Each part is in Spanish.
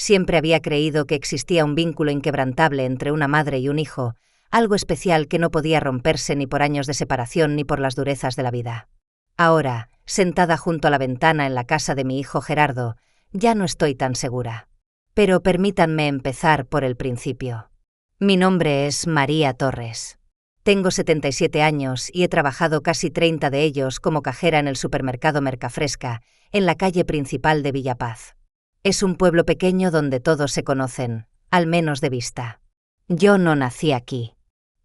Siempre había creído que existía un vínculo inquebrantable entre una madre y un hijo, algo especial que no podía romperse ni por años de separación ni por las durezas de la vida. Ahora, sentada junto a la ventana en la casa de mi hijo Gerardo, ya no estoy tan segura. Pero permítanme empezar por el principio. Mi nombre es María Torres. Tengo 77 años y he trabajado casi 30 de ellos como cajera en el supermercado Mercafresca, en la calle principal de Villapaz. Es un pueblo pequeño donde todos se conocen, al menos de vista. Yo no nací aquí.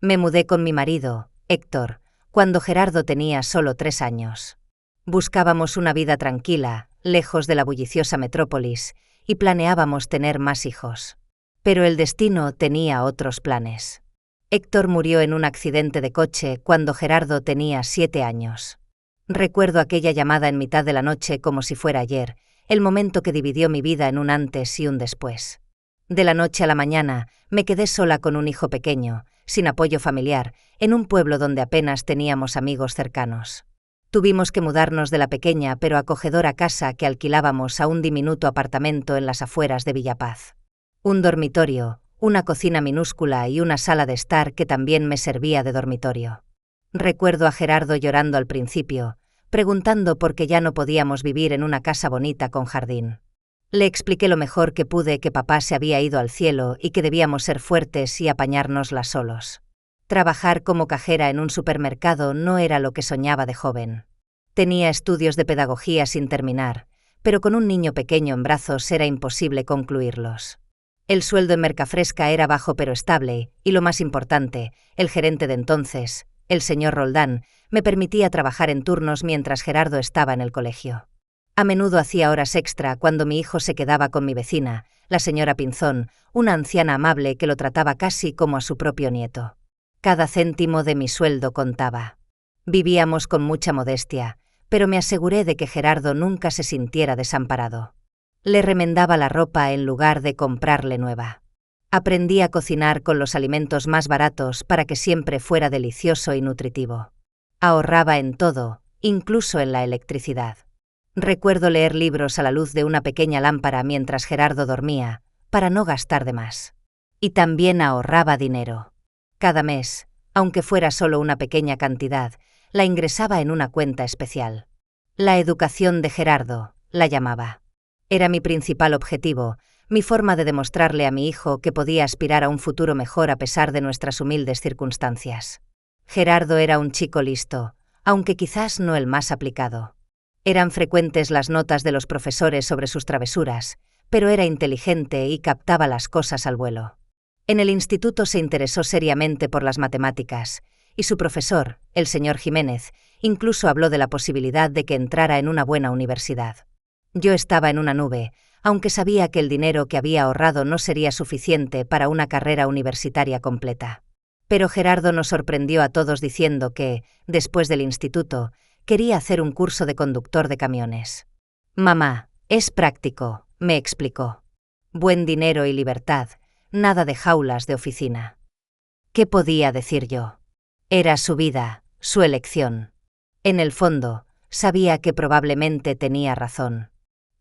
Me mudé con mi marido, Héctor, cuando Gerardo tenía solo 3 años. Buscábamos una vida tranquila, lejos de la bulliciosa metrópolis, y planeábamos tener más hijos. Pero el destino tenía otros planes. Héctor murió en un accidente de coche cuando Gerardo tenía 7 años. Recuerdo aquella llamada en mitad de la noche como si fuera ayer, el momento que dividió mi vida en un antes y un después. De la noche a la mañana, me quedé sola con un hijo pequeño, sin apoyo familiar, en un pueblo donde apenas teníamos amigos cercanos. Tuvimos que mudarnos de la pequeña pero acogedora casa que alquilábamos a un diminuto apartamento en las afueras de Villapaz. Un dormitorio, una cocina minúscula y una sala de estar que también me servía de dormitorio. Recuerdo a Gerardo llorando al principio, preguntando por qué ya no podíamos vivir en una casa bonita con jardín. Le expliqué lo mejor que pude que papá se había ido al cielo y que debíamos ser fuertes y apañárnosla solos. Trabajar como cajera en un supermercado no era lo que soñaba de joven. Tenía estudios de pedagogía sin terminar, pero con un niño pequeño en brazos era imposible concluirlos. El sueldo en Mercafresca era bajo pero estable, y lo más importante, el gerente de entonces, el señor Roldán, me permitía trabajar en turnos mientras Gerardo estaba en el colegio. A menudo hacía horas extra cuando mi hijo se quedaba con mi vecina, la señora Pinzón, una anciana amable que lo trataba casi como a su propio nieto. Cada céntimo de mi sueldo contaba. Vivíamos con mucha modestia, pero me aseguré de que Gerardo nunca se sintiera desamparado. Le remendaba la ropa en lugar de comprarle nueva. Aprendí a cocinar con los alimentos más baratos para que siempre fuera delicioso y nutritivo. Ahorraba en todo, incluso en la electricidad. Recuerdo leer libros a la luz de una pequeña lámpara mientras Gerardo dormía, para no gastar de más. Y también ahorraba dinero. Cada mes, aunque fuera solo una pequeña cantidad, la ingresaba en una cuenta especial. La educación de Gerardo, la llamaba. Era mi principal objetivo, mi forma de demostrarle a mi hijo que podía aspirar a un futuro mejor a pesar de nuestras humildes circunstancias. Gerardo era un chico listo, aunque quizás no el más aplicado. Eran frecuentes las notas de los profesores sobre sus travesuras, pero era inteligente y captaba las cosas al vuelo. En el instituto se interesó seriamente por las matemáticas, y su profesor, el señor Jiménez, incluso habló de la posibilidad de que entrara en una buena universidad. Yo estaba en una nube, aunque sabía que el dinero que había ahorrado no sería suficiente para una carrera universitaria completa. Pero Gerardo nos sorprendió a todos diciendo que, después del instituto, quería hacer un curso de conductor de camiones. «Mamá, es práctico», me explicó. «Buen dinero y libertad, nada de jaulas de oficina». ¿Qué podía decir yo? Era su vida, su elección. En el fondo, sabía que probablemente tenía razón.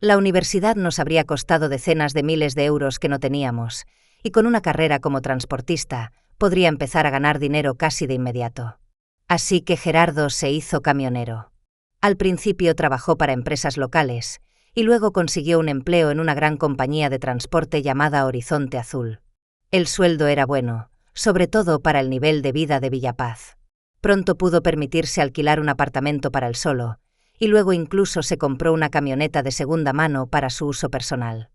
La universidad nos habría costado decenas de miles de euros que no teníamos, y con una carrera como transportista, podría empezar a ganar dinero casi de inmediato. Así que Gerardo se hizo camionero. Al principio trabajó para empresas locales, y luego consiguió un empleo en una gran compañía de transporte llamada Horizonte Azul. El sueldo era bueno, sobre todo para el nivel de vida de Villapaz. Pronto pudo permitirse alquilar un apartamento para él solo, y luego incluso se compró una camioneta de segunda mano para su uso personal.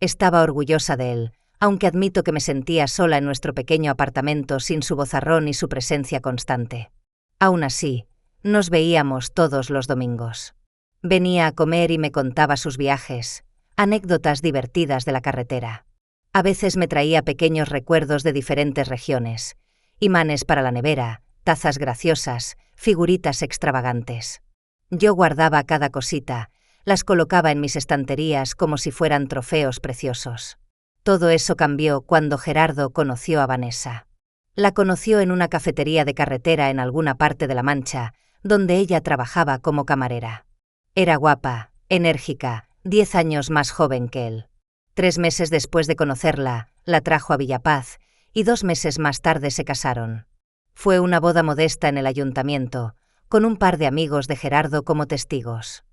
Estaba orgullosa de él, aunque admito que me sentía sola en nuestro pequeño apartamento sin su vozarrón y su presencia constante. Aún así, nos veíamos todos los domingos. Venía a comer y me contaba sus viajes, anécdotas divertidas de la carretera. A veces me traía pequeños recuerdos de diferentes regiones, imanes para la nevera, tazas graciosas, figuritas extravagantes. Yo guardaba cada cosita, las colocaba en mis estanterías como si fueran trofeos preciosos. Todo eso cambió cuando Gerardo conoció a Vanessa. La conoció en una cafetería de carretera en alguna parte de La Mancha, donde ella trabajaba como camarera. Era guapa, enérgica, 10 años más joven que él. 3 meses después de conocerla, la trajo a Villapaz, y 2 meses más tarde se casaron. Fue una boda modesta en el ayuntamiento, con un par de amigos de Gerardo como testigos.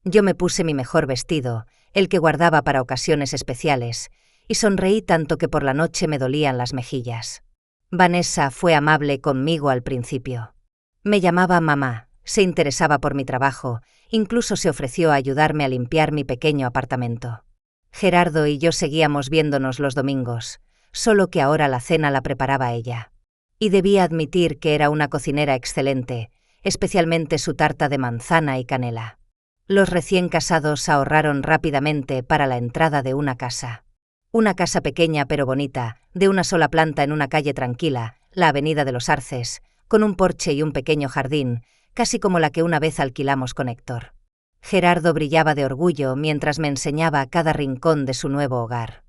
Yo me puse mi mejor vestido, el que guardaba para ocasiones especiales, y sonreí tanto que por la noche me dolían las mejillas. Vanessa fue amable conmigo al principio. Me llamaba mamá, se interesaba por mi trabajo, incluso se ofreció a ayudarme a limpiar mi pequeño apartamento. Gerardo y yo seguíamos viéndonos los domingos, solo que ahora la cena la preparaba ella. Y debía admitir que era una cocinera excelente, especialmente su tarta de manzana y canela. Los recién casados ahorraron rápidamente para la entrada de una casa. Una casa pequeña pero bonita, de una sola planta en una calle tranquila, la Avenida de los Arces, con un porche y un pequeño jardín, casi como la que una vez alquilamos con Héctor. Gerardo brillaba de orgullo mientras me enseñaba cada rincón de su nuevo hogar.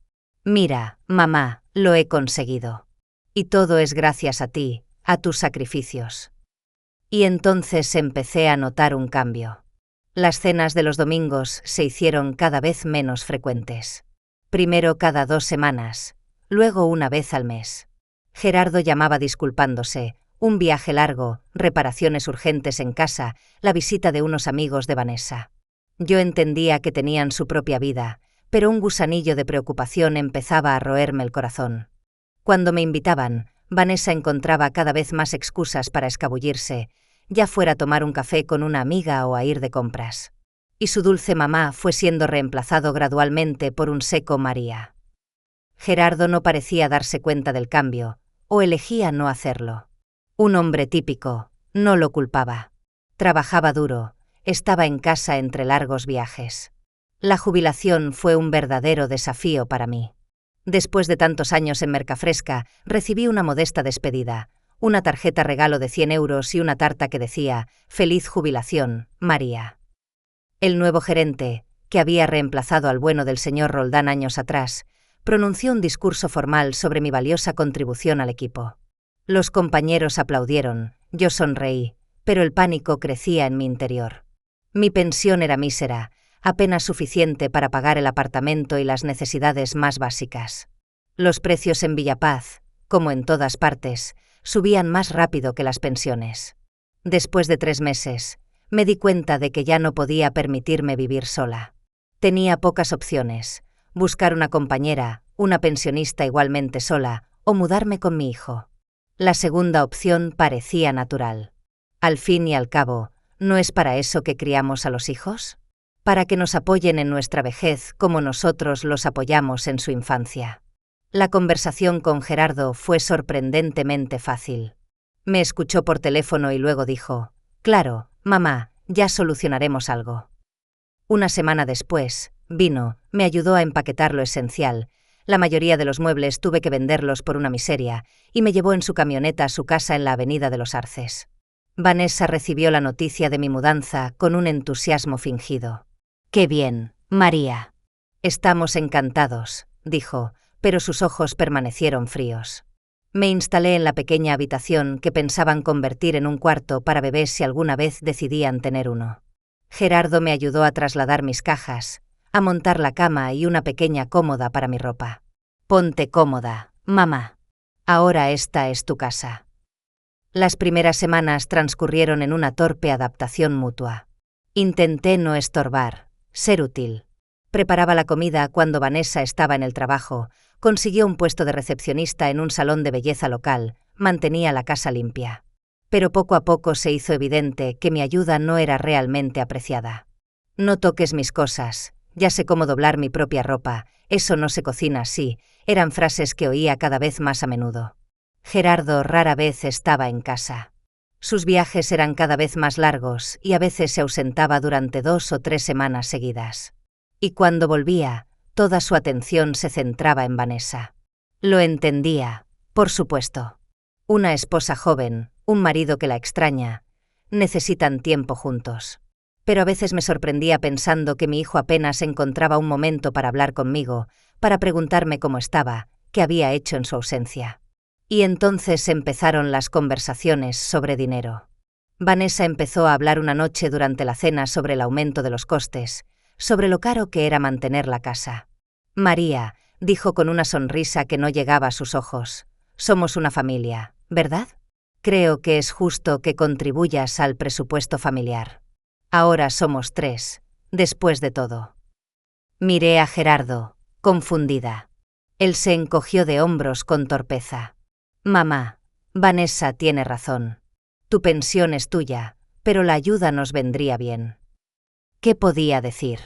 Mira, mamá, lo he conseguido. Y todo es gracias a ti, a tus sacrificios. Y entonces empecé a notar un cambio. Las cenas de los domingos se hicieron cada vez menos frecuentes. Primero cada 2 semanas, luego una vez al mes. Gerardo llamaba disculpándose, un viaje largo, reparaciones urgentes en casa, la visita de unos amigos de Vanessa. Yo entendía que tenían su propia vida, pero un gusanillo de preocupación empezaba a roerme el corazón. Cuando me invitaban, Vanessa encontraba cada vez más excusas para escabullirse, ya fuera a tomar un café con una amiga o a ir de compras. Y su dulce mamá fue siendo reemplazado gradualmente por un seco María. Gerardo no parecía darse cuenta del cambio, o elegía no hacerlo. Un hombre típico, no lo culpaba. Trabajaba duro, estaba en casa entre largos viajes. La jubilación fue un verdadero desafío para mí. Después de tantos años en Mercafresca, recibí una modesta despedida, una tarjeta regalo de 100 euros y una tarta que decía «Feliz jubilación, María». El nuevo gerente, que había reemplazado al bueno del señor Roldán años atrás, pronunció un discurso formal sobre mi valiosa contribución al equipo. Los compañeros aplaudieron, yo sonreí, pero el pánico crecía en mi interior. Mi pensión era mísera, apenas suficiente para pagar el apartamento y las necesidades más básicas. Los precios en Villapaz, como en todas partes, subían más rápido que las pensiones. Después de 3 meses, me di cuenta de que ya no podía permitirme vivir sola. Tenía pocas opciones: buscar una compañera, una pensionista igualmente sola, o mudarme con mi hijo. La segunda opción parecía natural. Al fin y al cabo, ¿no es para eso que criamos a los hijos? Para que nos apoyen en nuestra vejez como nosotros los apoyamos en su infancia. La conversación con Gerardo fue sorprendentemente fácil. Me escuchó por teléfono y luego dijo: «Claro, mamá, ya solucionaremos algo». Una semana después, vino, me ayudó a empaquetar lo esencial. La mayoría de los muebles tuve que venderlos por una miseria, y me llevó en su camioneta a su casa en la Avenida de los Arces. Vanessa recibió la noticia de mi mudanza con un entusiasmo fingido. «¡Qué bien, María!». «Estamos encantados», dijo, pero sus ojos permanecieron fríos. Me instalé en la pequeña habitación que pensaban convertir en un cuarto para bebés si alguna vez decidían tener uno. Gerardo me ayudó a trasladar mis cajas, a montar la cama y una pequeña cómoda para mi ropa. «Ponte cómoda, mamá. Ahora esta es tu casa». Las primeras semanas transcurrieron en una torpe adaptación mutua. Intenté no estorbar, ser útil. Preparaba la comida cuando Vanessa estaba en el trabajo, consiguió un puesto de recepcionista en un salón de belleza local, mantenía la casa limpia. Pero poco a poco se hizo evidente que mi ayuda no era realmente apreciada. «No toques mis cosas, ya sé cómo doblar mi propia ropa, eso no se cocina así», eran frases que oía cada vez más a menudo. Gerardo rara vez estaba en casa. Sus viajes eran cada vez más largos y a veces se ausentaba durante 2 o 3 semanas seguidas. Y cuando volvía, toda su atención se centraba en Vanessa. Lo entendía, por supuesto. Una esposa joven, un marido que la extraña, necesitan tiempo juntos. Pero a veces me sorprendía pensando que mi hijo apenas encontraba un momento para hablar conmigo, para preguntarme cómo estaba, qué había hecho en su ausencia. Y entonces empezaron las conversaciones sobre dinero. Vanessa empezó a hablar una noche durante la cena sobre el aumento de los costes, sobre lo caro que era mantener la casa. María, dijo con una sonrisa que no llegaba a sus ojos. Somos una familia, ¿verdad? Creo que es justo que contribuyas al presupuesto familiar. Ahora somos 3, después de todo. Miré a Gerardo, confundida. Él se encogió de hombros con torpeza. Mamá, Vanessa tiene razón. Tu pensión es tuya, pero la ayuda nos vendría bien. ¿Qué podía decir?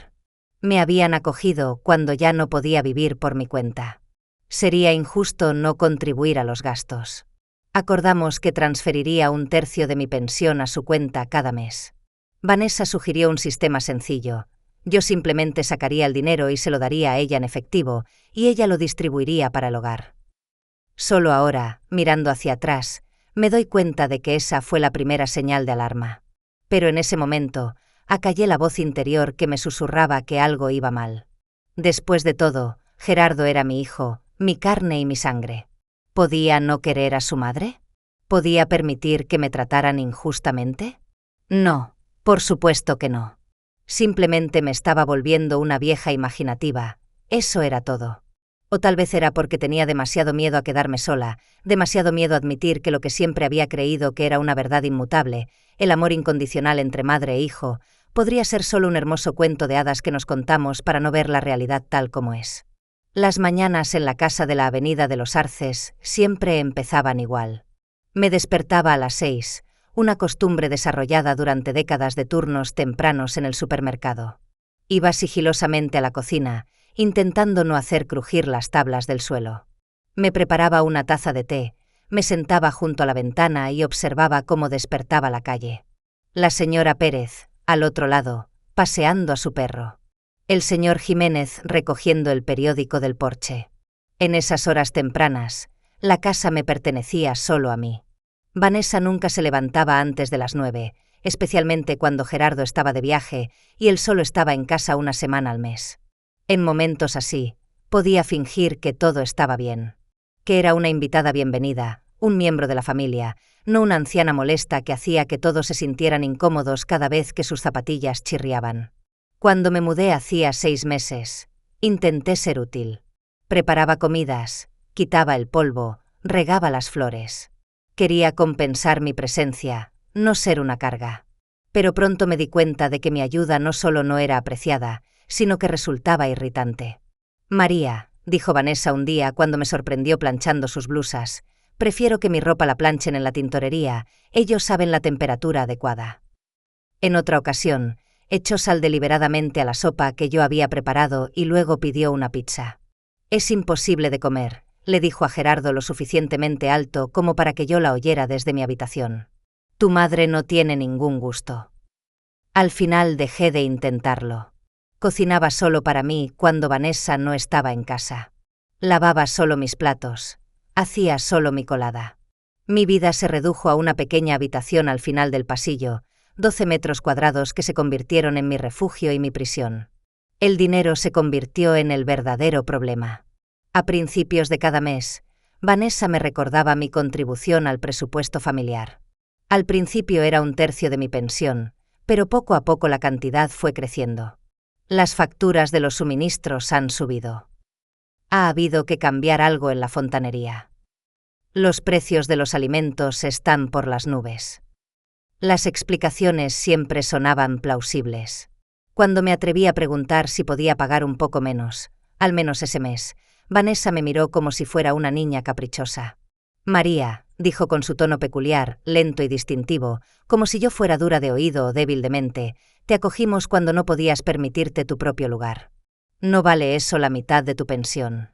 Me habían acogido cuando ya no podía vivir por mi cuenta. Sería injusto no contribuir a los gastos. Acordamos que transferiría 1/3 de mi pensión a su cuenta cada mes. Vanessa sugirió un sistema sencillo. Yo simplemente sacaría el dinero y se lo daría a ella en efectivo, y ella lo distribuiría para el hogar. Solo ahora, mirando hacia atrás, me doy cuenta de que esa fue la primera señal de alarma. Pero en ese momento, acallé la voz interior que me susurraba que algo iba mal. Después de todo, Gerardo era mi hijo, mi carne y mi sangre. ¿Podía no querer a su madre? ¿Podía permitir que me trataran injustamente? No, por supuesto que no. Simplemente me estaba volviendo una vieja imaginativa, eso era todo. O tal vez era porque tenía demasiado miedo a quedarme sola, demasiado miedo a admitir que lo que siempre había creído que era una verdad inmutable, el amor incondicional entre madre e hijo, podría ser solo un hermoso cuento de hadas que nos contamos para no ver la realidad tal como es. Las mañanas en la casa de la Avenida de los Arces siempre empezaban igual. Me despertaba a las 6, una costumbre desarrollada durante décadas de turnos tempranos en el supermercado. Iba sigilosamente a la cocina, intentando no hacer crujir las tablas del suelo. Me preparaba una taza de té, me sentaba junto a la ventana y observaba cómo despertaba la calle. La señora Pérez, al otro lado, paseando a su perro. El señor Jiménez recogiendo el periódico del porche. En esas horas tempranas, la casa me pertenecía solo a mí. Vanessa nunca se levantaba antes de las 9, especialmente cuando Gerardo estaba de viaje y él solo estaba en casa una semana al mes. En momentos así, podía fingir que todo estaba bien. Que era una invitada bienvenida, un miembro de la familia, no una anciana molesta que hacía que todos se sintieran incómodos cada vez que sus zapatillas chirriaban. Cuando me mudé hacía 6 meses, intenté ser útil. Preparaba comidas, quitaba el polvo, regaba las flores. Quería compensar mi presencia, no ser una carga. Pero pronto me di cuenta de que mi ayuda no solo no era apreciada, sino que resultaba irritante. María, dijo Vanessa un día cuando me sorprendió planchando sus blusas, prefiero que mi ropa la planchen en la tintorería, ellos saben la temperatura adecuada. En otra ocasión, echó sal deliberadamente a la sopa que yo había preparado y luego pidió una pizza. Es imposible de comer, le dijo a Gerardo lo suficientemente alto como para que yo la oyera desde mi habitación. Tu madre no tiene ningún gusto. Al final dejé de intentarlo. Cocinaba solo para mí cuando Vanessa no estaba en casa. Lavaba solo mis platos. Hacía solo mi colada. Mi vida se redujo a una pequeña habitación al final del pasillo, 12 metros cuadrados que se convirtieron en mi refugio y mi prisión. El dinero se convirtió en el verdadero problema. A principios de cada mes, Vanessa me recordaba mi contribución al presupuesto familiar. Al principio era 1/3 de mi pensión, pero poco a poco la cantidad fue creciendo. Las facturas de los suministros han subido. Ha habido que cambiar algo en la fontanería. Los precios de los alimentos están por las nubes. Las explicaciones siempre sonaban plausibles. Cuando me atreví a preguntar si podía pagar un poco menos, al menos ese mes, Vanessa me miró como si fuera una niña caprichosa. María, dijo con su tono peculiar, lento y distintivo, como si yo fuera dura de oído o débil de mente, te acogimos cuando no podías permitirte tu propio lugar. No vale eso la mitad de tu pensión.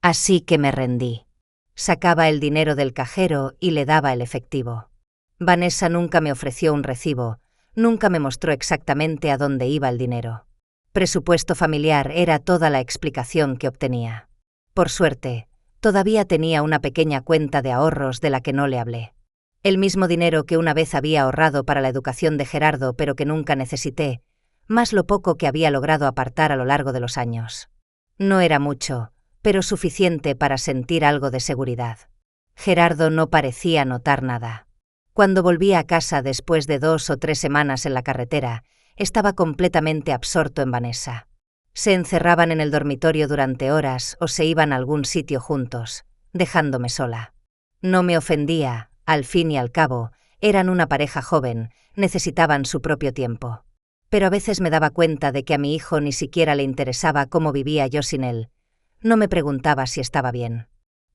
Así que me rendí. Sacaba el dinero del cajero y le daba el efectivo. Vanessa nunca me ofreció un recibo, nunca me mostró exactamente a dónde iba el dinero. Presupuesto familiar era toda la explicación que obtenía. Por suerte, todavía tenía una pequeña cuenta de ahorros de la que no le hablé. El mismo dinero que una vez había ahorrado para la educación de Gerardo pero que nunca necesité, más lo poco que había logrado apartar a lo largo de los años. No era mucho, pero suficiente para sentir algo de seguridad. Gerardo no parecía notar nada. Cuando volví a casa después de 2 o 3 semanas en la carretera, estaba completamente absorto en Vanessa. Se encerraban en el dormitorio durante horas o se iban a algún sitio juntos, dejándome sola. No me ofendía, al fin y al cabo, eran una pareja joven, necesitaban su propio tiempo. Pero a veces me daba cuenta de que a mi hijo ni siquiera le interesaba cómo vivía yo sin él. No me preguntaba si estaba bien.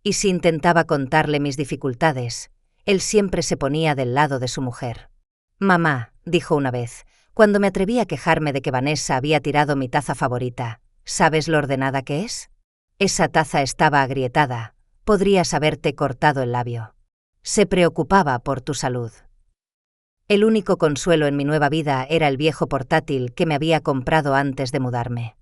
Y si intentaba contarle mis dificultades, él siempre se ponía del lado de su mujer. «Mamá», dijo una vez, cuando me atreví a quejarme de que Vanessa había tirado mi taza favorita, «¿sabes lo ordenada que es? Esa taza estaba agrietada, podrías haberte cortado el labio». Se preocupaba por tu salud. El único consuelo en mi nueva vida era el viejo portátil que me había comprado antes de mudarme.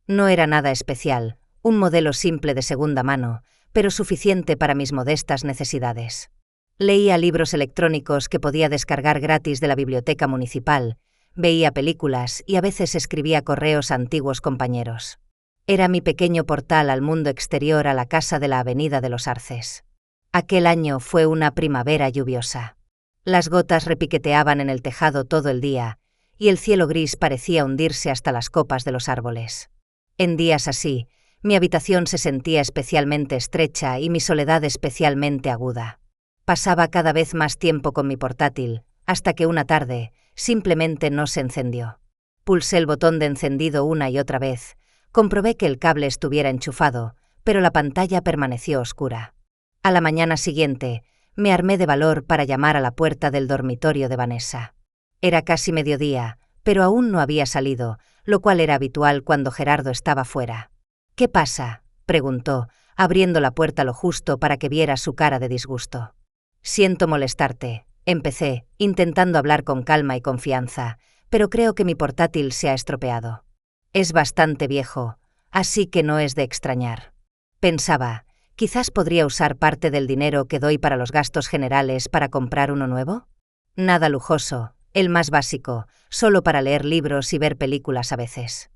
No era nada especial, un modelo simple de segunda mano, pero suficiente para mis modestas necesidades. Leía libros electrónicos que podía descargar gratis de la biblioteca municipal, veía películas y a veces escribía correos a antiguos compañeros. Era mi pequeño portal al mundo exterior, a la casa de la Avenida de los Arces. Aquel año fue una primavera lluviosa. Las gotas repiqueteaban en el tejado todo el día, y el cielo gris parecía hundirse hasta las copas de los árboles. En días así, mi habitación se sentía especialmente estrecha y mi soledad especialmente aguda. Pasaba cada vez más tiempo con mi portátil, hasta que una tarde, simplemente no se encendió. Pulsé el botón de encendido una y otra vez, comprobé que el cable estuviera enchufado, pero la pantalla permaneció oscura. A la mañana siguiente, me armé de valor para llamar a la puerta del dormitorio de Vanessa. Era casi mediodía, pero aún no había salido, lo cual era habitual cuando Gerardo estaba fuera. «¿Qué pasa?», preguntó, abriendo la puerta lo justo para que viera su cara de disgusto. «Siento molestarte», empecé, intentando hablar con calma y confianza, «pero creo que mi portátil se ha estropeado. Es bastante viejo, así que no es de extrañar». Pensaba, ¿quizás podría usar parte del dinero que doy para los gastos generales para comprar uno nuevo? Nada lujoso, el más básico, solo para leer libros y ver películas a veces.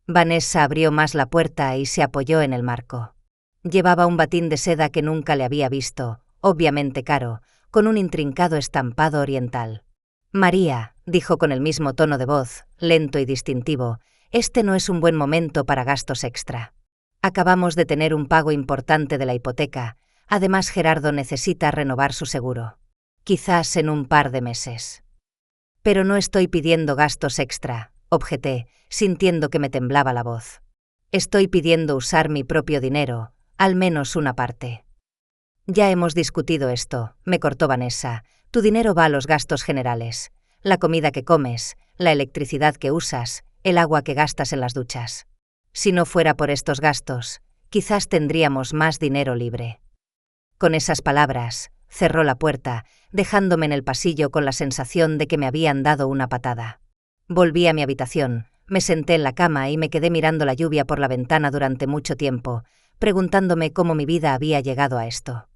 Vanessa abrió más la puerta y se apoyó en el marco. Llevaba un batín de seda que nunca le había visto, obviamente caro, con un intrincado estampado oriental. «María», dijo con el mismo tono de voz, lento y distintivo, «este no es un buen momento para gastos extra. Acabamos de tener un pago importante de la hipoteca, además Gerardo necesita renovar su seguro. Quizás en un par de meses». «Pero no estoy pidiendo gastos extra», objeté, sintiendo que me temblaba la voz. «Estoy pidiendo usar mi propio dinero, al menos una parte». «Ya hemos discutido esto», me cortó Vanessa, «tu dinero va a los gastos generales, la comida que comes, la electricidad que usas, el agua que gastas en las duchas. Si no fuera por estos gastos, quizás tendríamos más dinero libre». Con esas palabras, cerró la puerta, dejándome en el pasillo con la sensación de que me habían dado una patada. Volví a mi habitación, me senté en la cama y me quedé mirando la lluvia por la ventana durante mucho tiempo, preguntándome cómo mi vida había llegado a esto.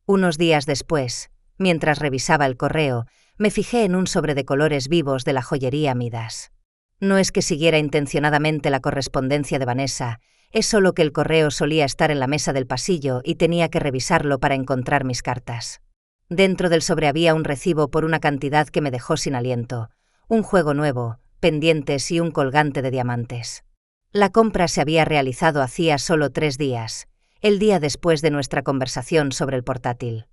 Unos días después, mientras revisaba el correo, me fijé en un sobre de colores vivos de la joyería Midas. No es que siguiera intencionadamente la correspondencia de Vanessa, es solo que el correo solía estar en la mesa del pasillo y tenía que revisarlo para encontrar mis cartas. Dentro del sobre había un recibo por una cantidad que me dejó sin aliento, un juego nuevo, pendientes y un colgante de diamantes. La compra se había realizado hacía solo 3 días, el día después de nuestra conversación sobre el portátil.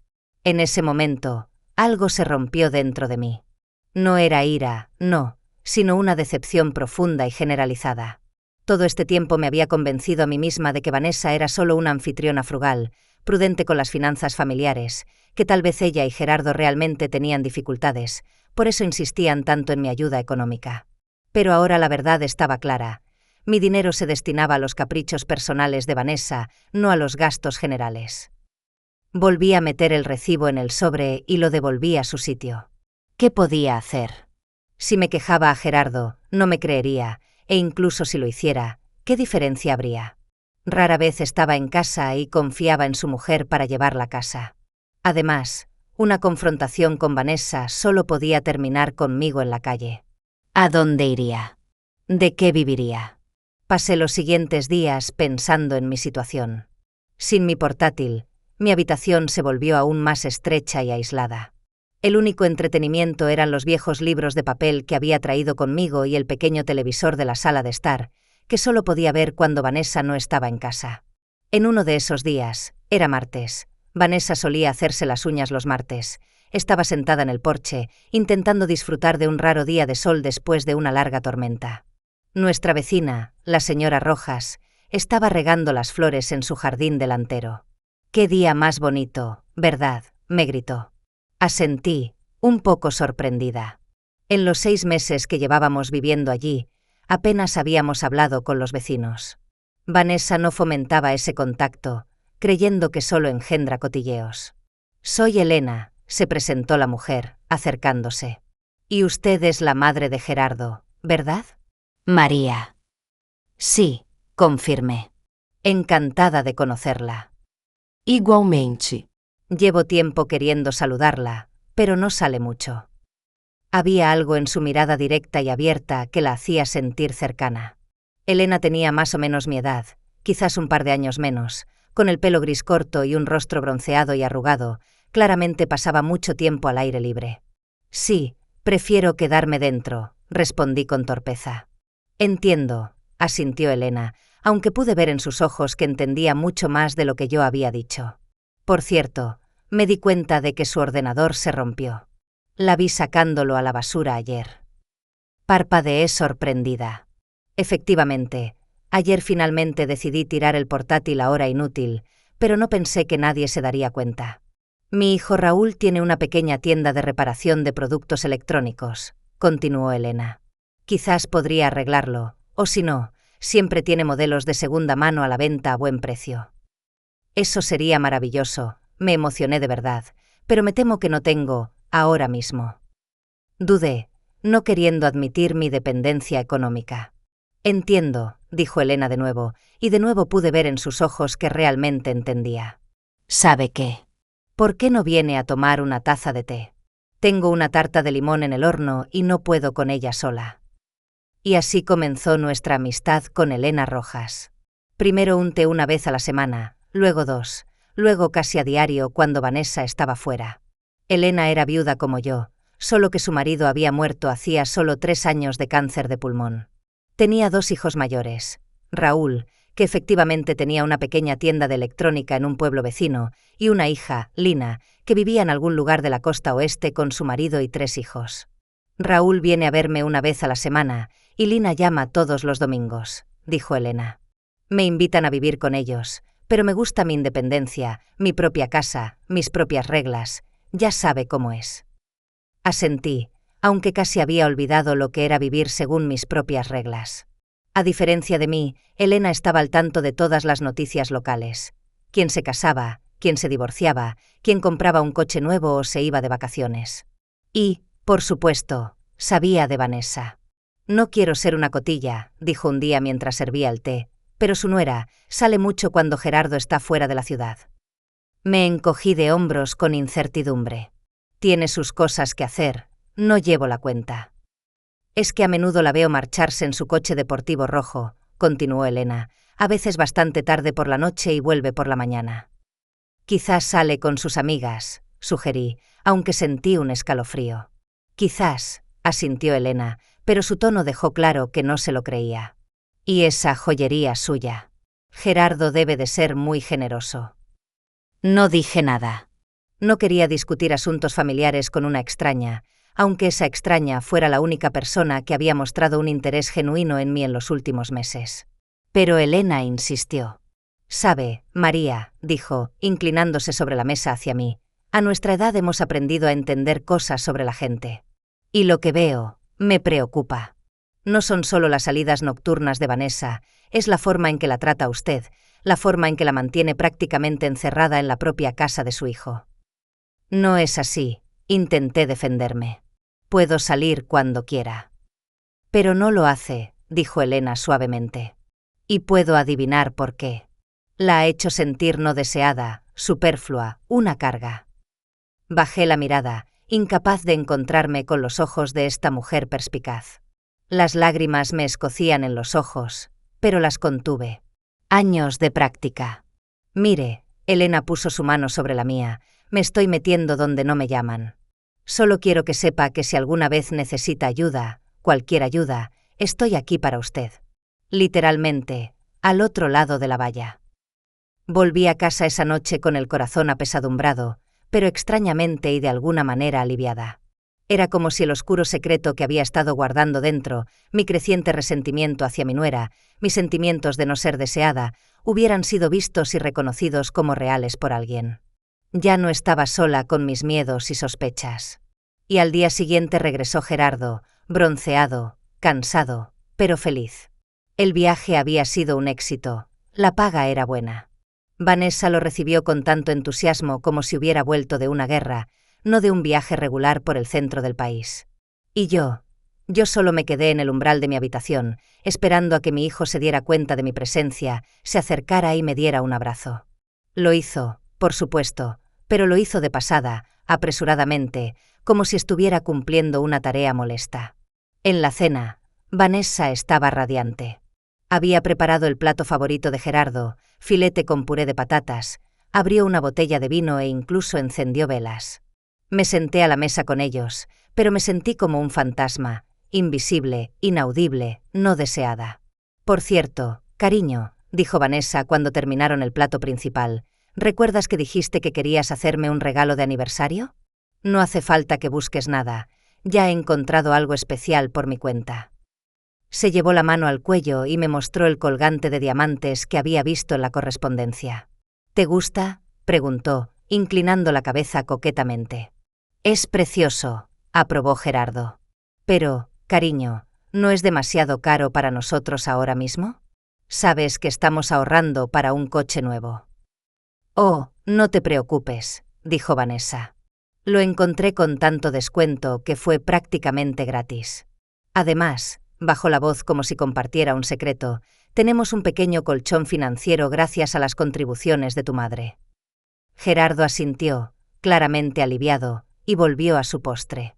En ese momento, algo se rompió dentro de mí. No era ira, no, sino una decepción profunda y generalizada. Todo este tiempo me había convencido a mí misma de que Vanessa era solo una anfitriona frugal, prudente con las finanzas familiares, que tal vez ella y Gerardo realmente tenían dificultades, por eso insistían tanto en mi ayuda económica. Pero ahora la verdad estaba clara. Mi dinero se destinaba a los caprichos personales de Vanessa, no a los gastos generales. Volví a meter el recibo en el sobre y lo devolví a su sitio. ¿Qué podía hacer? Si me quejaba a Gerardo, no me creería, e incluso si lo hiciera, ¿qué diferencia habría? Rara vez estaba en casa y confiaba en su mujer para llevarla a casa. Además, una confrontación con Vanessa solo podía terminar conmigo en la calle. ¿A dónde iría? ¿De qué viviría? Pasé los siguientes días pensando en mi situación. Sin mi portátil, mi habitación se volvió aún más estrecha y aislada. El único entretenimiento eran los viejos libros de papel que había traído conmigo y el pequeño televisor de la sala de estar, que solo podía ver cuando Vanessa no estaba en casa. En uno de esos días, era martes. Vanessa solía hacerse las uñas los martes. Estaba sentada en el porche, intentando disfrutar de un raro día de sol después de una larga tormenta. Nuestra vecina, la señora Rojas, estaba regando las flores en su jardín delantero. «¡Qué día más bonito, verdad!», me gritó. Asentí, un poco sorprendida. En los 6 meses que llevábamos viviendo allí, apenas habíamos hablado con los vecinos. Vanessa no fomentaba ese contacto, creyendo que solo engendra cotilleos. «Soy Elena», se presentó la mujer, acercándose. «Y usted es la madre de Gerardo, ¿verdad?». «María». «Sí», confirmé. Encantada de conocerla. Igualmente. Llevo tiempo queriendo saludarla, pero no sale mucho. Había algo en su mirada directa y abierta que la hacía sentir cercana. Elena tenía más o menos mi edad, quizás un par de años menos, con el pelo gris corto y un rostro bronceado y arrugado. Claramente pasaba mucho tiempo al aire libre. «Sí, prefiero quedarme dentro», respondí con torpeza. «Entiendo», asintió Elena, aunque pude ver en sus ojos que entendía mucho más de lo que yo había dicho. «Por cierto, me di cuenta de que su ordenador se rompió. La vi sacándolo a la basura ayer». Parpadeé sorprendida. Efectivamente, ayer finalmente decidí tirar el portátil a hora inútil, pero no pensé que nadie se daría cuenta. «Mi hijo Raúl tiene una pequeña tienda de reparación de productos electrónicos», continuó Elena. «Quizás podría arreglarlo, o si no, siempre tiene modelos de segunda mano a la venta a buen precio». «Eso sería maravilloso», me emocioné de verdad, pero me temo que no tengo, ahora mismo. Dudé, no queriendo admitir mi dependencia económica. «Entiendo», dijo Elena de nuevo, y de nuevo pude ver en sus ojos que realmente entendía. «¿Sabe qué? ¿Por qué no viene a tomar una taza de té? Tengo una tarta de limón en el horno y no puedo con ella sola». Y así comenzó nuestra amistad con Elena Rojas. Primero un té una vez a la semana, luego 2, luego casi a diario cuando Vanessa estaba fuera. Elena era viuda como yo, solo que su marido había muerto hacía solo 3 años de cáncer de pulmón. Tenía 2 hijos mayores, Raúl, que efectivamente tenía una pequeña tienda de electrónica en un pueblo vecino, y una hija, Lina, que vivía en algún lugar de la costa oeste con su marido y 3 hijos. «Raúl viene a verme una vez a la semana, y Lina llama todos los domingos», dijo Elena. «Me invitan a vivir con ellos, pero me gusta mi independencia, mi propia casa, mis propias reglas, ya sabe cómo es». Asentí, aunque casi había olvidado lo que era vivir según mis propias reglas. A diferencia de mí, Elena estaba al tanto de todas las noticias locales. Quién se casaba, quién se divorciaba, quién compraba un coche nuevo o se iba de vacaciones. Y, por supuesto, sabía de Vanessa. «No quiero ser una cotilla», dijo un día mientras servía el té, «pero su nuera sale mucho cuando Gerardo está fuera de la ciudad». Me encogí de hombros con incertidumbre. «Tiene sus cosas que hacer, no llevo la cuenta». «Es que a menudo la veo marcharse en su coche deportivo rojo», continuó Elena, «a veces bastante tarde por la noche y vuelve por la mañana». «Quizás sale con sus amigas», sugerí, aunque sentí un escalofrío. «Quizás», asintió Elena, pero su tono dejó claro que no se lo creía. «Y esa joyería suya. Gerardo debe de ser muy generoso». No dije nada. No quería discutir asuntos familiares con una extraña, aunque esa extraña fuera la única persona que había mostrado un interés genuino en mí en los últimos meses. Pero Elena insistió. «Sabe, María», dijo, inclinándose sobre la mesa hacia mí, «a nuestra edad hemos aprendido a entender cosas sobre la gente. Y lo que veo, me preocupa. No son solo las salidas nocturnas de Vanessa, es la forma en que la trata usted, la forma en que la mantiene prácticamente encerrada en la propia casa de su hijo». «No es así», intenté defenderme. «Puedo salir cuando quiera». «Pero no lo hace», dijo Elena suavemente. «Y puedo adivinar por qué. La ha hecho sentir no deseada, superflua, una carga». Bajé la mirada, incapaz de encontrarme con los ojos de esta mujer perspicaz. Las lágrimas me escocían en los ojos, pero las contuve. Años de práctica. «Mire», Elena puso su mano sobre la mía, «me estoy metiendo donde no me llaman. Solo quiero que sepa que si alguna vez necesita ayuda, cualquier ayuda, estoy aquí para usted. literalmente, al otro lado de la valla. Volví a casa esa noche con el corazón apesadumbrado, pero extrañamente y de alguna manera aliviada. Era como si el oscuro secreto que había estado guardando dentro, mi creciente resentimiento hacia mi nuera, mis sentimientos de no ser deseada, hubieran sido vistos y reconocidos como reales por alguien. Ya no estaba sola con mis miedos y sospechas. Y al día siguiente regresó Gerardo, bronceado, cansado, pero feliz. El viaje había sido un éxito, la paga era buena. Vanessa lo recibió con tanto entusiasmo como si hubiera vuelto de una guerra, no de un viaje regular por el centro del país. Y yo solo me quedé en el umbral de mi habitación, esperando a que mi hijo se diera cuenta de mi presencia, se acercara y me diera un abrazo. Lo hizo, por supuesto, pero lo hizo de pasada, apresuradamente, como si estuviera cumpliendo una tarea molesta. En la cena, Vanessa estaba radiante. Había preparado el plato favorito de Gerardo, filete con puré de patatas, abrió una botella de vino e incluso encendió velas. Me senté a la mesa con ellos, pero me sentí como un fantasma, invisible, inaudible, no deseada. Por cierto, cariño, dijo Vanessa cuando terminaron el plato principal, ¿recuerdas que dijiste que querías hacerme un regalo de aniversario? No hace falta que busques nada, ya he encontrado algo especial por mi cuenta. Se llevó la mano al cuello y me mostró el colgante de diamantes que había visto en la correspondencia. ¿Te gusta?, preguntó, inclinando la cabeza coquetamente. Es precioso, aprobó Gerardo. Pero, cariño, ¿no es demasiado caro para nosotros ahora mismo? Sabes que estamos ahorrando para un coche nuevo. Oh, no te preocupes, dijo Vanessa. Lo encontré con tanto descuento que fue prácticamente gratis. Además, bajó la voz como si compartiera un secreto, tenemos un pequeño colchón financiero gracias a las contribuciones de tu madre. Gerardo asintió, claramente aliviado, y volvió a su postre.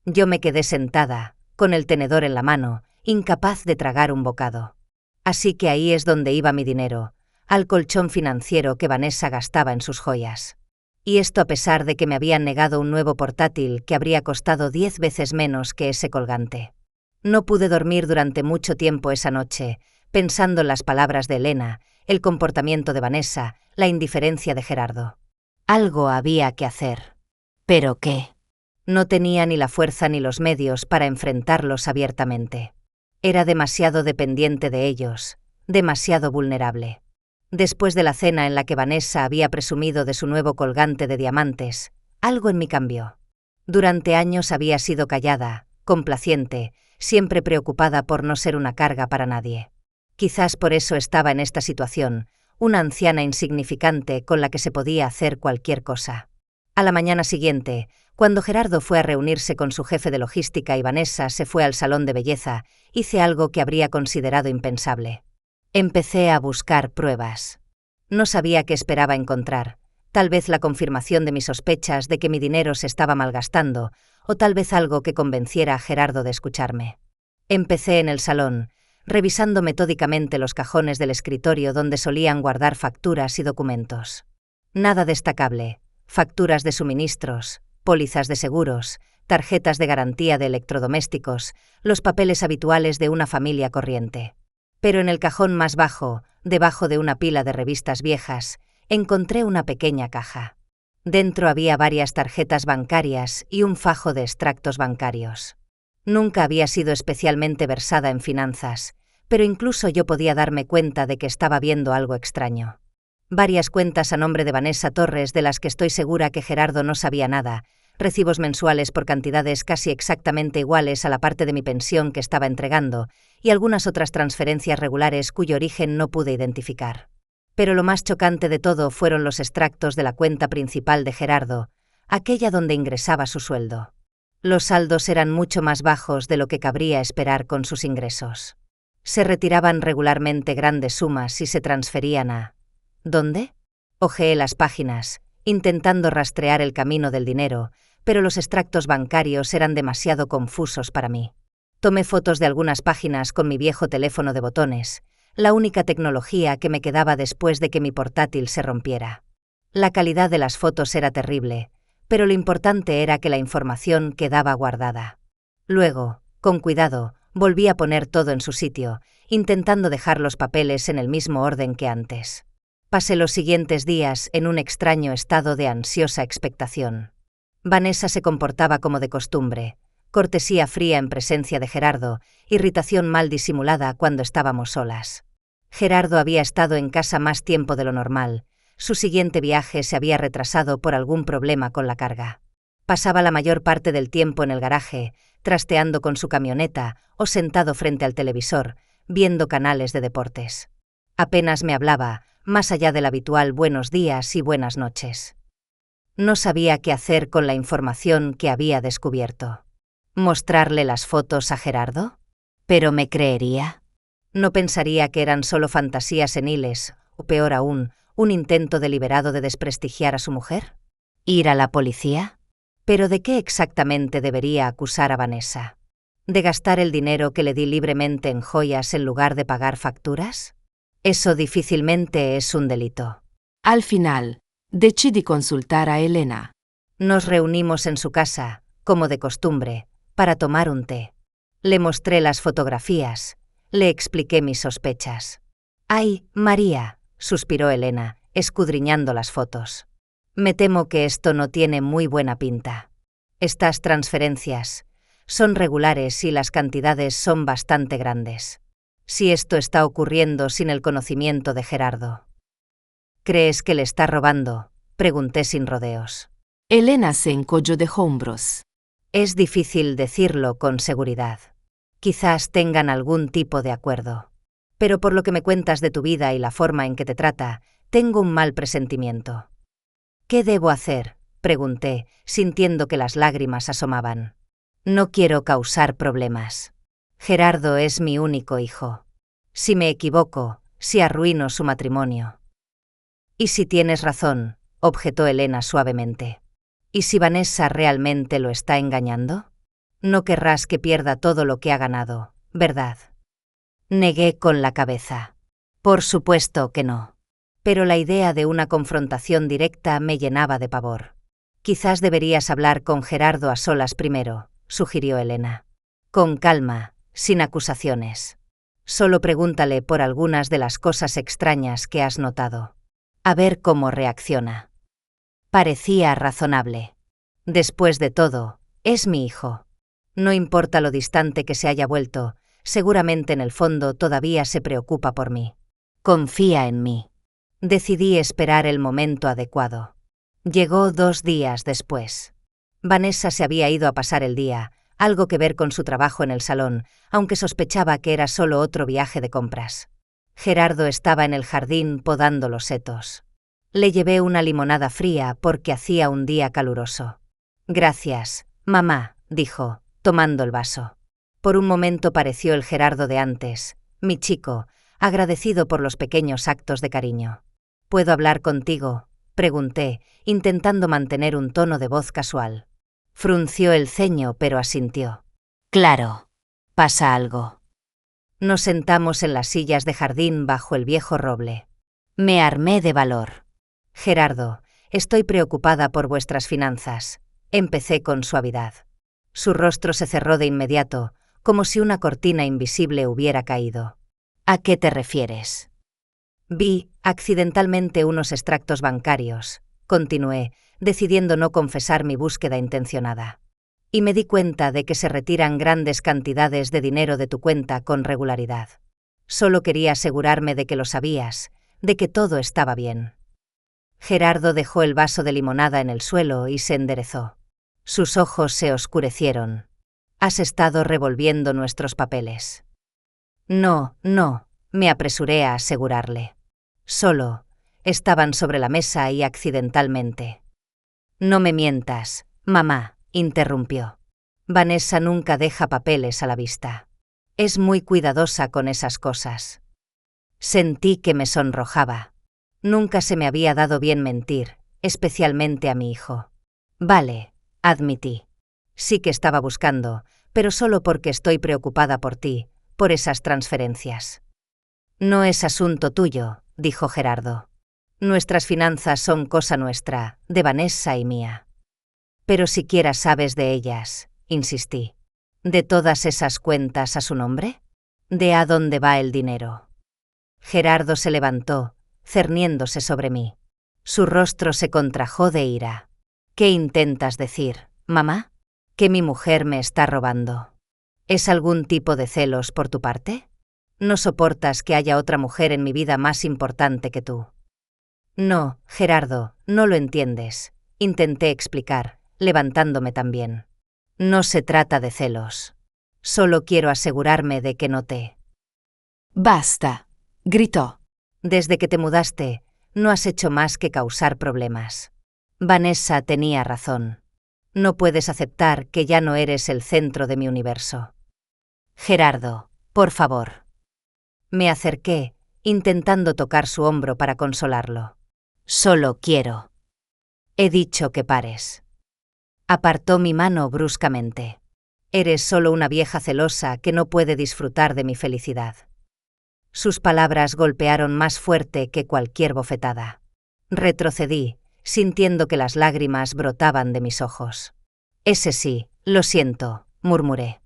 Yo me quedé sentada, con el tenedor en la mano, incapaz de tragar un bocado. Así que ahí es donde iba mi dinero, al colchón financiero que Vanessa gastaba en sus joyas. Y esto a pesar de que me habían negado un nuevo portátil que habría costado 10 veces menos que ese colgante. No pude dormir durante mucho tiempo esa noche, pensando en las palabras de Elena, el comportamiento de Vanessa, la indiferencia de Gerardo. Algo había que hacer. ¿Pero qué? No tenía ni la fuerza ni los medios para enfrentarlos abiertamente. Era demasiado dependiente de ellos, demasiado vulnerable. Después de la cena en la que Vanessa había presumido de su nuevo colgante de diamantes, algo en mí cambió. Durante años había sido callada, complaciente, siempre preocupada por no ser una carga para nadie. Quizás por eso estaba en esta situación, una anciana insignificante con la que se podía hacer cualquier cosa. A la mañana siguiente, cuando Gerardo fue a reunirse con su jefe de logística y Vanessa se fue al salón de belleza, hice algo que habría considerado impensable. Empecé a buscar pruebas. No sabía qué esperaba encontrar, tal vez la confirmación de mis sospechas de que mi dinero se estaba malgastando, o tal vez algo que convenciera a Gerardo de escucharme. Empecé en el salón, revisando metódicamente los cajones del escritorio donde solían guardar facturas y documentos. Nada destacable, facturas de suministros, pólizas de seguros, tarjetas de garantía de electrodomésticos, los papeles habituales de una familia corriente. Pero en el cajón más bajo, debajo de una pila de revistas viejas, encontré una pequeña caja. Dentro había varias tarjetas bancarias y un fajo de extractos bancarios. Nunca había sido especialmente versada en finanzas, pero incluso yo podía darme cuenta de que estaba viendo algo extraño. Varias cuentas a nombre de Vanessa Torres de las que estoy segura que Gerardo no sabía nada, recibos mensuales por cantidades casi exactamente iguales a la parte de mi pensión que estaba entregando, y algunas otras transferencias regulares cuyo origen no pude identificar. Pero lo más chocante de todo fueron los extractos de la cuenta principal de Gerardo, aquella donde ingresaba su sueldo. Los saldos eran mucho más bajos de lo que cabría esperar con sus ingresos. Se retiraban regularmente grandes sumas y se transferían a... ¿Dónde? Hojeé las páginas, intentando rastrear el camino del dinero, pero los extractos bancarios eran demasiado confusos para mí. Tomé fotos de algunas páginas con mi viejo teléfono de botones, la única tecnología que me quedaba después de que mi portátil se rompiera. La calidad de las fotos era terrible, pero lo importante era que la información quedaba guardada. Luego, con cuidado, Volví a poner todo en su sitio, intentando dejar los papeles en el mismo orden que antes. Pasé los siguientes días en un extraño estado de ansiosa expectación. Vanessa se comportaba como de costumbre, cortesía fría en presencia de Gerardo, irritación mal disimulada cuando estábamos solas. Gerardo había estado en casa más tiempo de lo normal. Su siguiente viaje se había retrasado por algún problema con la carga. Pasaba la mayor parte del tiempo en el garaje, trasteando con su camioneta o sentado frente al televisor, viendo canales de deportes. Apenas me hablaba, más allá del habitual buenos días y buenas noches. No sabía qué hacer con la información que había descubierto. ¿Mostrarle las fotos a Gerardo? ¿Pero me creería? ¿No pensaría que eran solo fantasías seniles, o peor aún, un intento deliberado de desprestigiar a su mujer? ¿Ir a la policía? ¿Pero de qué exactamente debería acusar a Vanessa? ¿De gastar el dinero que le di libremente en joyas en lugar de pagar facturas? Eso difícilmente es un delito. Al final, decidí consultar a Elena. Nos reunimos en su casa, como de costumbre, para tomar un té. Le mostré las fotografías, le expliqué mis sospechas. «Ay, María», suspiró Elena, escudriñando las fotos. «Me temo que esto no tiene muy buena pinta. Estas transferencias son regulares y las cantidades son bastante grandes. Si esto está ocurriendo sin el conocimiento de Gerardo». «¿Crees que le está robando?», pregunté sin rodeos. Elena se encogió de hombros. «Es difícil decirlo con seguridad. Quizás tengan algún tipo de acuerdo. Pero por lo que me cuentas de tu vida y la forma en que te trata, tengo un mal presentimiento». «¿Qué debo hacer?», pregunté, sintiendo que las lágrimas asomaban. «No quiero causar problemas. Gerardo es mi único hijo. Si me equivoco, si arruino su matrimonio». «¿Y si tienes razón?», objetó Elena suavemente. «¿Y si Vanessa realmente lo está engañando? No querrás que pierda todo lo que ha ganado, ¿verdad?». Negué con la cabeza. «Por supuesto que no». Pero la idea de una confrontación directa me llenaba de pavor. «Quizás deberías hablar con Gerardo a solas primero», sugirió Elena. «Con calma, sin acusaciones. Solo pregúntale por algunas de las cosas extrañas que has notado. A ver cómo reacciona». Parecía razonable. Después de todo, es mi hijo. No importa lo distante que se haya vuelto, seguramente en el fondo todavía se preocupa por mí. Confía en mí. Decidí esperar el momento adecuado. Llegó 2 días después. Vanessa se había ido a pasar el día, algo que ver con su trabajo en el salón, aunque sospechaba que era solo otro viaje de compras. Gerardo estaba en el jardín podando los setos. Le llevé una limonada fría porque hacía un día caluroso. «Gracias, mamá», dijo, tomando el vaso. Por un momento pareció el Gerardo de antes, mi chico, agradecido por los pequeños actos de cariño. «¿Puedo hablar contigo?», pregunté, intentando mantener un tono de voz casual. Frunció el ceño, pero asintió. «Claro. ¿Pasa algo?». Nos sentamos en las sillas de jardín bajo el viejo roble. Me armé de valor. «Gerardo, estoy preocupada por vuestras finanzas», empecé con suavidad. Su rostro se cerró de inmediato, como si una cortina invisible hubiera caído. «¿A qué te refieres?». «Vi, accidentalmente, unos extractos bancarios», continué, decidiendo no confesar mi búsqueda intencionada. «Y me di cuenta de que se retiran grandes cantidades de dinero de tu cuenta con regularidad. Solo quería asegurarme de que lo sabías, de que todo estaba bien». Gerardo dejó el vaso de limonada en el suelo y se enderezó. Sus ojos se oscurecieron. «Has estado revolviendo nuestros papeles». «No, no», me apresuré a asegurarle. «Solo estaban sobre la mesa y accidentalmente». «No me mientas, mamá», interrumpió. «Vanessa nunca deja papeles a la vista. Es muy cuidadosa con esas cosas». Sentí que me sonrojaba. Nunca se me había dado bien mentir, especialmente a mi hijo. «Vale», admití. «Sí que estaba buscando, pero solo porque estoy preocupada por ti, por esas transferencias». «No es asunto tuyo», dijo Gerardo. «Nuestras finanzas son cosa nuestra, de Vanessa y mía». «Pero siquiera sabes de ellas», insistí. ¿De todas esas cuentas a su nombre? ¿De a dónde va el dinero? Gerardo se levantó, cerniéndose sobre mí. Su rostro se contrajo de ira. ¿Qué intentas decir, mamá? ¿Que mi mujer me está robando? ¿Es algún tipo de celos por tu parte? ¿No soportas que haya otra mujer en mi vida más importante que tú? No, Gerardo, no lo entiendes, intenté explicar, levantándome también. No se trata de celos. Solo quiero asegurarme de que no te... Basta, gritó. Desde que te mudaste, no has hecho más que causar problemas. Vanessa tenía razón. No puedes aceptar que ya no eres el centro de mi universo. Gerardo, por favor. Me acerqué, intentando tocar su hombro para consolarlo. Solo quiero. He dicho que pares. Apartó mi mano bruscamente. Eres solo una vieja celosa que no puede disfrutar de mi felicidad. Sus palabras golpearon más fuerte que cualquier bofetada. Retrocedí, sintiendo que las lágrimas brotaban de mis ojos. Ese sí, lo siento, murmuré.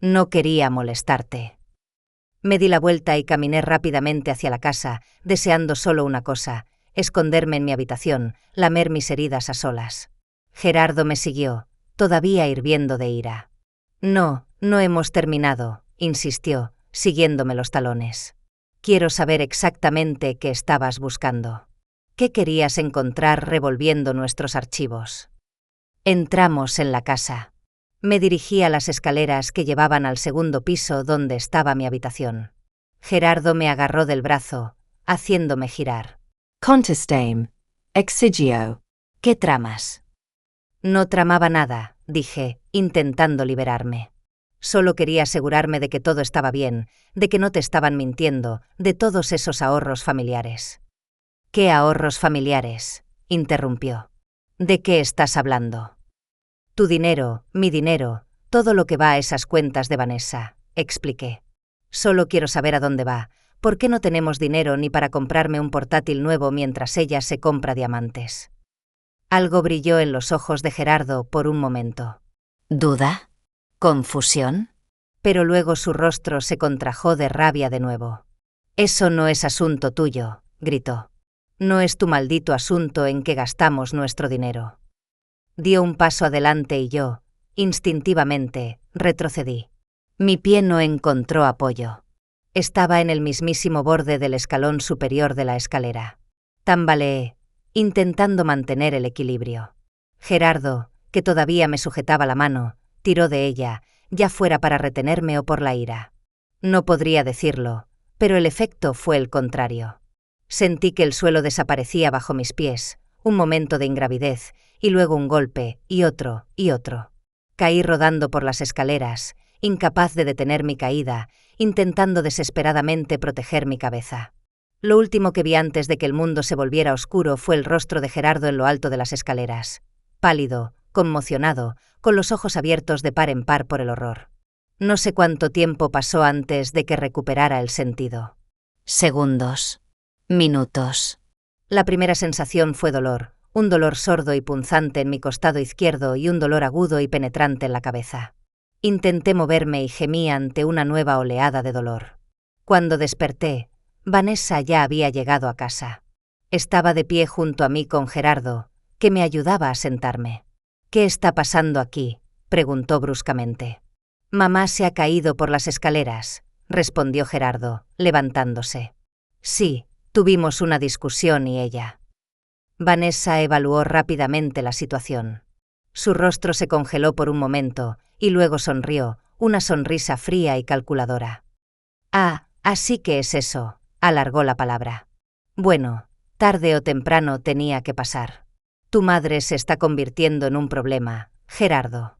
No quería molestarte. Me di la vuelta y caminé rápidamente hacia la casa, deseando solo una cosa: esconderme en mi habitación, lamer mis heridas a solas. Gerardo me siguió, todavía hirviendo de ira. No, no hemos terminado, insistió, siguiéndome los talones. Quiero saber exactamente qué estabas buscando. ¿Qué querías encontrar revolviendo nuestros archivos? Entramos en la casa. Me dirigí a las escaleras que llevaban al segundo piso donde estaba mi habitación. Gerardo me agarró del brazo, haciéndome girar. Contestame. Exigio. ¿Qué tramas? No tramaba nada, dije, intentando liberarme. Solo quería asegurarme de que todo estaba bien, de que no te estaban mintiendo, de todos esos ahorros familiares. ¿Qué ahorros familiares?, interrumpió. ¿De qué estás hablando? Tu dinero, mi dinero, todo lo que va a esas cuentas de Vanessa, expliqué. Solo quiero saber a dónde va. ¿Por qué no tenemos dinero ni para comprarme un portátil nuevo mientras ella se compra diamantes? Algo brilló en los ojos de Gerardo por un momento. ¿Duda? ¿Confusión? Pero luego su rostro se contrajo de rabia de nuevo. Eso no es asunto tuyo, gritó. No es tu maldito asunto en qué gastamos nuestro dinero. Dio un paso adelante y yo, instintivamente, retrocedí. Mi pie no encontró apoyo. Estaba en el mismísimo borde del escalón superior de la escalera. Tambaleé, intentando mantener el equilibrio. Gerardo, que todavía me sujetaba la mano, tiró de ella, ya fuera para retenerme o por la ira. No podría decirlo, pero el efecto fue el contrario. Sentí que el suelo desaparecía bajo mis pies, un momento de ingravidez, y luego un golpe, y otro, y otro. Caí rodando por las escaleras, incapaz de detener mi caída, intentando desesperadamente proteger mi cabeza. Lo último que vi antes de que el mundo se volviera oscuro fue el rostro de Gerardo en lo alto de las escaleras, pálido, conmocionado, con los ojos abiertos de par en par por el horror. No sé cuánto tiempo pasó antes de que recuperara el sentido. Segundos. Minutos. La primera sensación fue dolor, un dolor sordo y punzante en mi costado izquierdo y un dolor agudo y penetrante en la cabeza. Intenté moverme y gemí ante una nueva oleada de dolor. Cuando desperté, Vanessa ya había llegado a casa. Estaba de pie junto a mí con Gerardo, que me ayudaba a sentarme. ¿Qué está pasando aquí?, preguntó bruscamente. Mamá se ha caído por las escaleras, respondió Gerardo, levantándose. Sí, tuvimos una discusión y ella. Vanessa evaluó rápidamente la situación. Su rostro se congeló por un momento, y luego sonrió, una sonrisa fría y calculadora. Ah, así que es eso, alargó la palabra. Bueno, tarde o temprano tenía que pasar. Tu madre se está convirtiendo en un problema, Gerardo.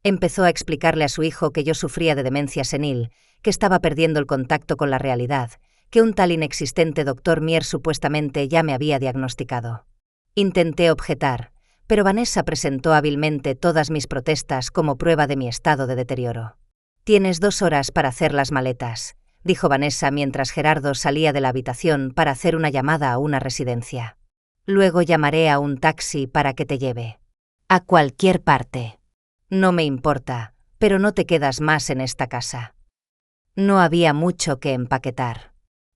Empezó a explicarle a su hijo que yo sufría de demencia senil, que estaba perdiendo el contacto con la realidad, que un tal inexistente doctor Mier supuestamente ya me había diagnosticado. Intenté objetar, pero Vanessa presentó hábilmente todas mis protestas como prueba de mi estado de deterioro. Tienes 2 horas para hacer las maletas, dijo Vanessa mientras Gerardo salía de la habitación para hacer una llamada a una residencia. Luego llamaré a un taxi para que te lleve. A cualquier parte. No me importa, pero no te quedas más en esta casa. No había mucho que empaquetar.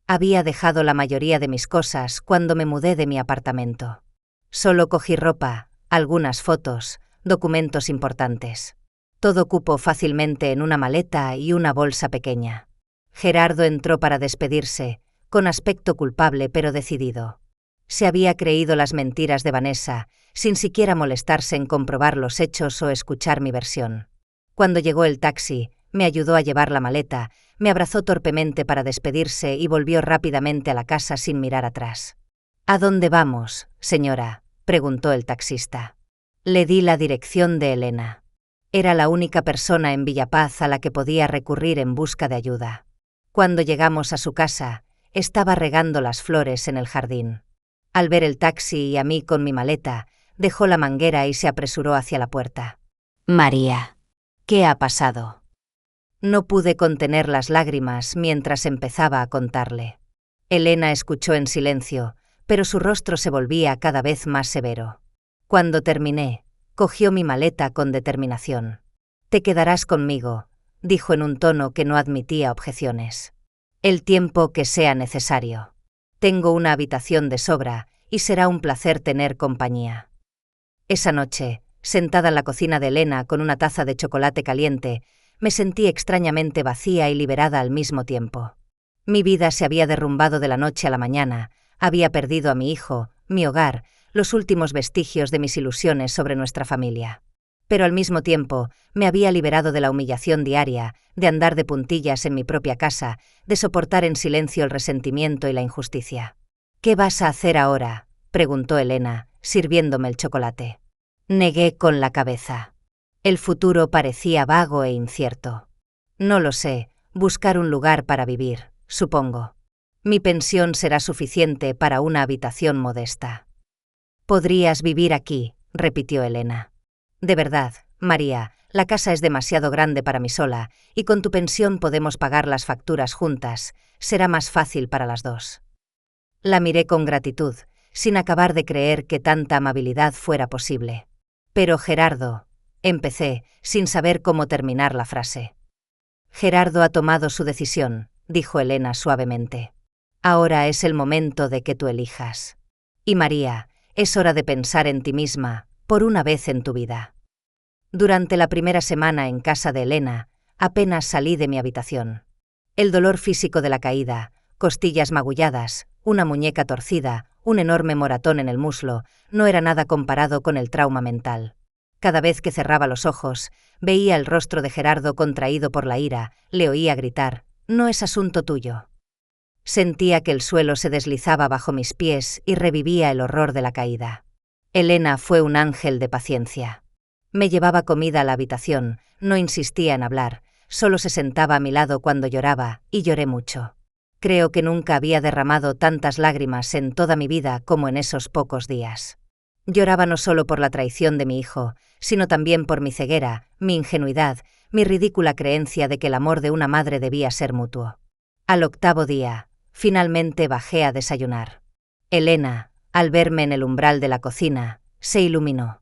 Había dejado la mayoría de mis cosas cuando me mudé de mi apartamento. Solo cogí ropa, algunas fotos, documentos importantes. Todo cupo fácilmente en una maleta y una bolsa pequeña. Gerardo entró para despedirse, con aspecto culpable pero decidido. Se había creído las mentiras de Vanessa, sin siquiera molestarse en comprobar los hechos o escuchar mi versión. Cuando llegó el taxi, me ayudó a llevar la maleta, me abrazó torpemente para despedirse y volvió rápidamente a la casa sin mirar atrás. «¿A dónde vamos, señora?», preguntó el taxista. Le di la dirección de Elena. Era la única persona en Villapaz a la que podía recurrir en busca de ayuda. Cuando llegamos a su casa, estaba regando las flores en el jardín. Al ver el taxi y a mí con mi maleta, dejó la manguera y se apresuró hacia la puerta. María. ¿Qué ha pasado? No pude contener las lágrimas mientras empezaba a contarle. Elena escuchó en silencio, pero su rostro se volvía cada vez más severo. Cuando terminé, cogió mi maleta con determinación. «Te quedarás conmigo», dijo en un tono que no admitía objeciones. «El tiempo que sea necesario. Tengo una habitación de sobra y será un placer tener compañía». Esa noche, sentada en la cocina de Elena con una taza de chocolate caliente, me sentí extrañamente vacía y liberada al mismo tiempo. Mi vida se había derrumbado de la noche a la mañana, había perdido a mi hijo, mi hogar, los últimos vestigios de mis ilusiones sobre nuestra familia. Pero al mismo tiempo, me había liberado de la humillación diaria, de andar de puntillas en mi propia casa, de soportar en silencio el resentimiento y la injusticia. «¿Qué vas a hacer ahora?», preguntó Elena, sirviéndome el chocolate. Negué con la cabeza. El futuro parecía vago e incierto. «No lo sé, buscar un lugar para vivir, supongo. Mi pensión será suficiente para una habitación modesta». «Podrías vivir aquí», repitió Elena. «De verdad, María, la casa es demasiado grande para mí sola, y con tu pensión podemos pagar las facturas juntas, será más fácil para las dos». La miré con gratitud, sin acabar de creer que tanta amabilidad fuera posible. «Pero Gerardo», empecé, sin saber cómo terminar la frase. «Gerardo ha tomado su decisión», dijo Elena suavemente. «Ahora es el momento de que tú elijas. Y María, es hora de pensar en ti misma, por una vez en tu vida». Durante la primera semana en casa de Elena, apenas salí de mi habitación. El dolor físico de la caída, costillas magulladas, una muñeca torcida, un enorme moratón en el muslo, no era nada comparado con el trauma mental. Cada vez que cerraba los ojos, veía el rostro de Gerardo contraído por la ira, le oía gritar: «No es asunto tuyo». Sentía que el suelo se deslizaba bajo mis pies y revivía el horror de la caída. Elena fue un ángel de paciencia. Me llevaba comida a la habitación, no insistía en hablar, solo se sentaba a mi lado cuando lloraba, y lloré mucho. Creo que nunca había derramado tantas lágrimas en toda mi vida como en esos pocos días. Lloraba no solo por la traición de mi hijo, sino también por mi ceguera, mi ingenuidad, mi ridícula creencia de que el amor de una madre debía ser mutuo. Al 8º día, finalmente bajé a desayunar. Elena, al verme en el umbral de la cocina, se iluminó.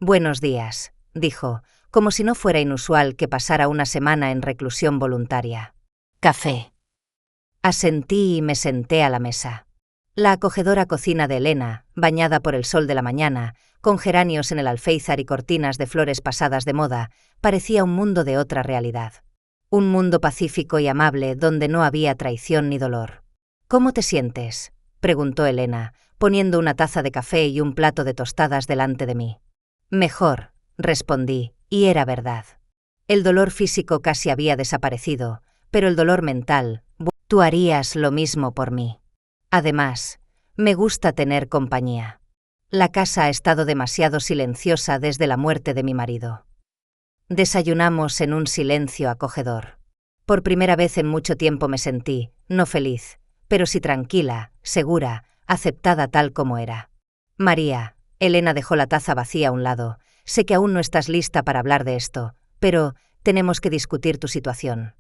«Buenos días», dijo, como si no fuera inusual que pasara una semana en reclusión voluntaria. Café. Asentí y me senté a la mesa. La acogedora cocina de Elena, bañada por el sol de la mañana, con geranios en el alféizar y cortinas de flores pasadas de moda, parecía un mundo de otra realidad. Un mundo pacífico y amable donde no había traición ni dolor. «¿Cómo te sientes?», preguntó Elena, poniendo una taza de café y un plato de tostadas delante de mí. «Mejor», respondí, y era verdad. El dolor físico casi había desaparecido, pero el dolor mental, tú harías lo mismo por mí. Además, me gusta tener compañía. La casa ha estado demasiado silenciosa desde la muerte de mi marido». Desayunamos en un silencio acogedor. Por primera vez en mucho tiempo me sentí, no feliz, pero sí tranquila, segura, aceptada tal como era. «María», Elena dejó la taza vacía a un lado, «sé que aún no estás lista para hablar de esto, pero tenemos que discutir tu situación.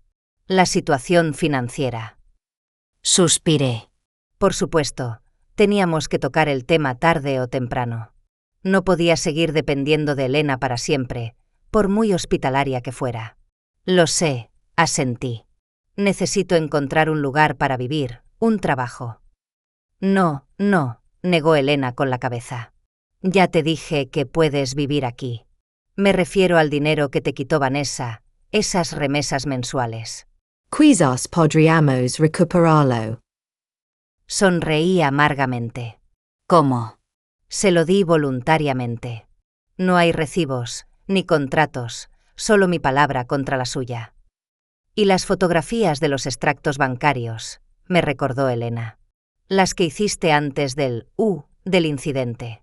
La situación financiera». Suspiré. Por supuesto, teníamos que tocar el tema tarde o temprano. No podía seguir dependiendo de Elena para siempre, por muy hospitalaria que fuera. Lo sé, asentí. Necesito encontrar un lugar para vivir, un trabajo. No, negó Elena con la cabeza. Ya te dije que puedes vivir aquí. Me refiero al dinero que te quitó Vanessa, esas remesas mensuales. Quizás podríamos recuperarlo. Sonreí amargamente. ¿Cómo? Se lo di voluntariamente. No hay recibos, ni contratos, solo mi palabra contra la suya. Y las fotografías de los extractos bancarios, me recordó Elena. Las que hiciste antes del incidente.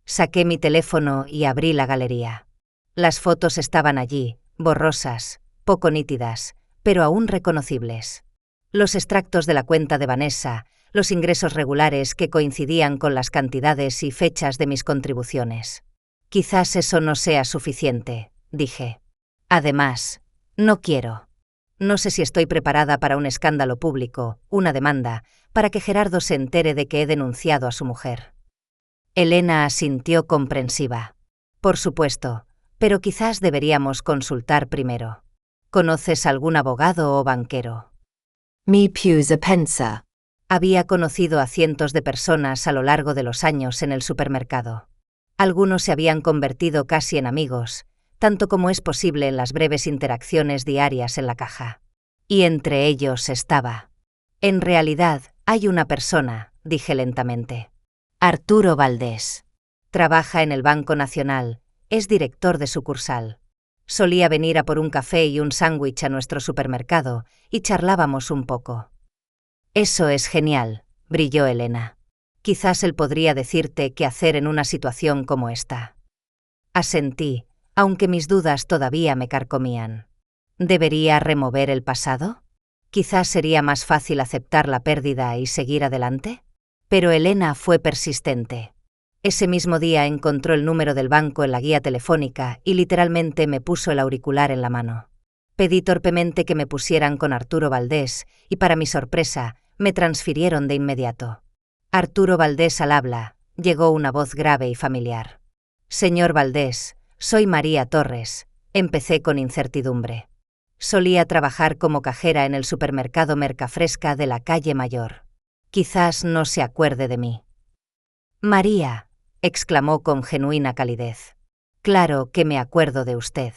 Saqué mi teléfono y abrí la galería. Las fotos estaban allí, borrosas, poco nítidas, pero aún reconocibles. Los extractos de la cuenta de Vanessa, los ingresos regulares que coincidían con las cantidades y fechas de mis contribuciones. Quizás eso no sea suficiente, dije. Además, no quiero. No sé si estoy preparada para un escándalo público, una demanda, para que Gerardo se entere de que he denunciado a su mujer. Elena asintió comprensiva. Por supuesto, pero quizás deberíamos consultar primero. ¿Conoces algún abogado o banquero? Mi piusa pensa. Había conocido a cientos de personas a lo largo de los años en el supermercado. Algunos se habían convertido casi en amigos, tanto como es posible en las breves interacciones diarias en la caja. Y entre ellos estaba. En realidad, hay una persona, dije lentamente. Arturo Valdés. Trabaja en el Banco Nacional, es director de sucursal. Solía venir a por un café y un sándwich a nuestro supermercado, y charlábamos un poco. Eso es genial, brilló Elena. Quizás él podría decirte qué hacer en una situación como esta. Asentí, aunque mis dudas todavía me carcomían. ¿Debería remover el pasado? Quizás sería más fácil aceptar la pérdida y seguir adelante. Pero Elena fue persistente. Ese mismo día encontró el número del banco en la guía telefónica y literalmente me puso el auricular en la mano. Pedí torpemente que me pusieran con Arturo Valdés y, para mi sorpresa, me transfirieron de inmediato. Arturo Valdés al habla, llegó una voz grave y familiar. Señor Valdés, soy María Torres, empecé con incertidumbre. Solía trabajar como cajera en el supermercado Mercafresca de la calle Mayor. Quizás no se acuerde de mí. María, exclamó con genuina calidez. Claro que me acuerdo de usted.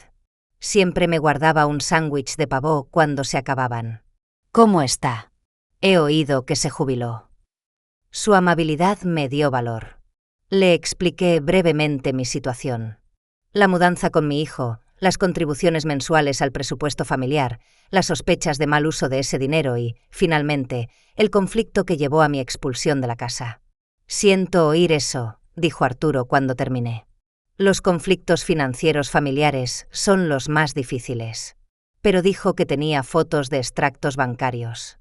Siempre me guardaba un sándwich de pavó cuando se acababan. ¿Cómo está? He oído que se jubiló. Su amabilidad me dio valor. Le expliqué brevemente mi situación. La mudanza con mi hijo, las contribuciones mensuales al presupuesto familiar, las sospechas de mal uso de ese dinero y, finalmente, el conflicto que llevó a mi expulsión de la casa. Siento oír eso, dijo Arturo cuando terminé. Los conflictos financieros familiares son los más difíciles. Pero dijo que tenía fotos de extractos bancarios.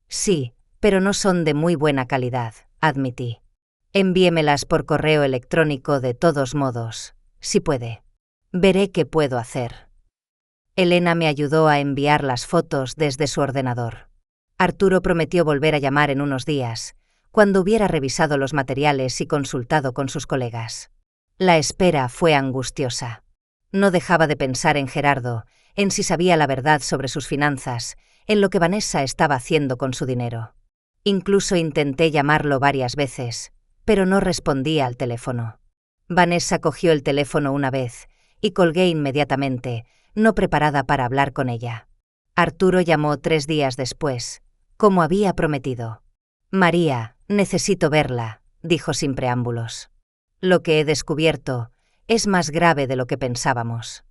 Sí, pero no son de muy buena calidad, admití. Envíemelas por correo electrónico de todos modos, si puede. Veré qué puedo hacer. Elena me ayudó a enviar las fotos desde su ordenador. Arturo prometió volver a llamar en unos días, cuando hubiera revisado los materiales y consultado con sus colegas. La espera fue angustiosa. No dejaba de pensar en Gerardo, en si sabía la verdad sobre sus finanzas, en lo que Vanessa estaba haciendo con su dinero. Incluso intenté llamarlo varias veces, pero no respondía al teléfono. Vanessa cogió el teléfono una vez, y colgué inmediatamente, no preparada para hablar con ella. Arturo llamó 3 días después, como había prometido. María, necesito verla, dijo sin preámbulos. Lo que he descubierto es más grave de lo que pensábamos.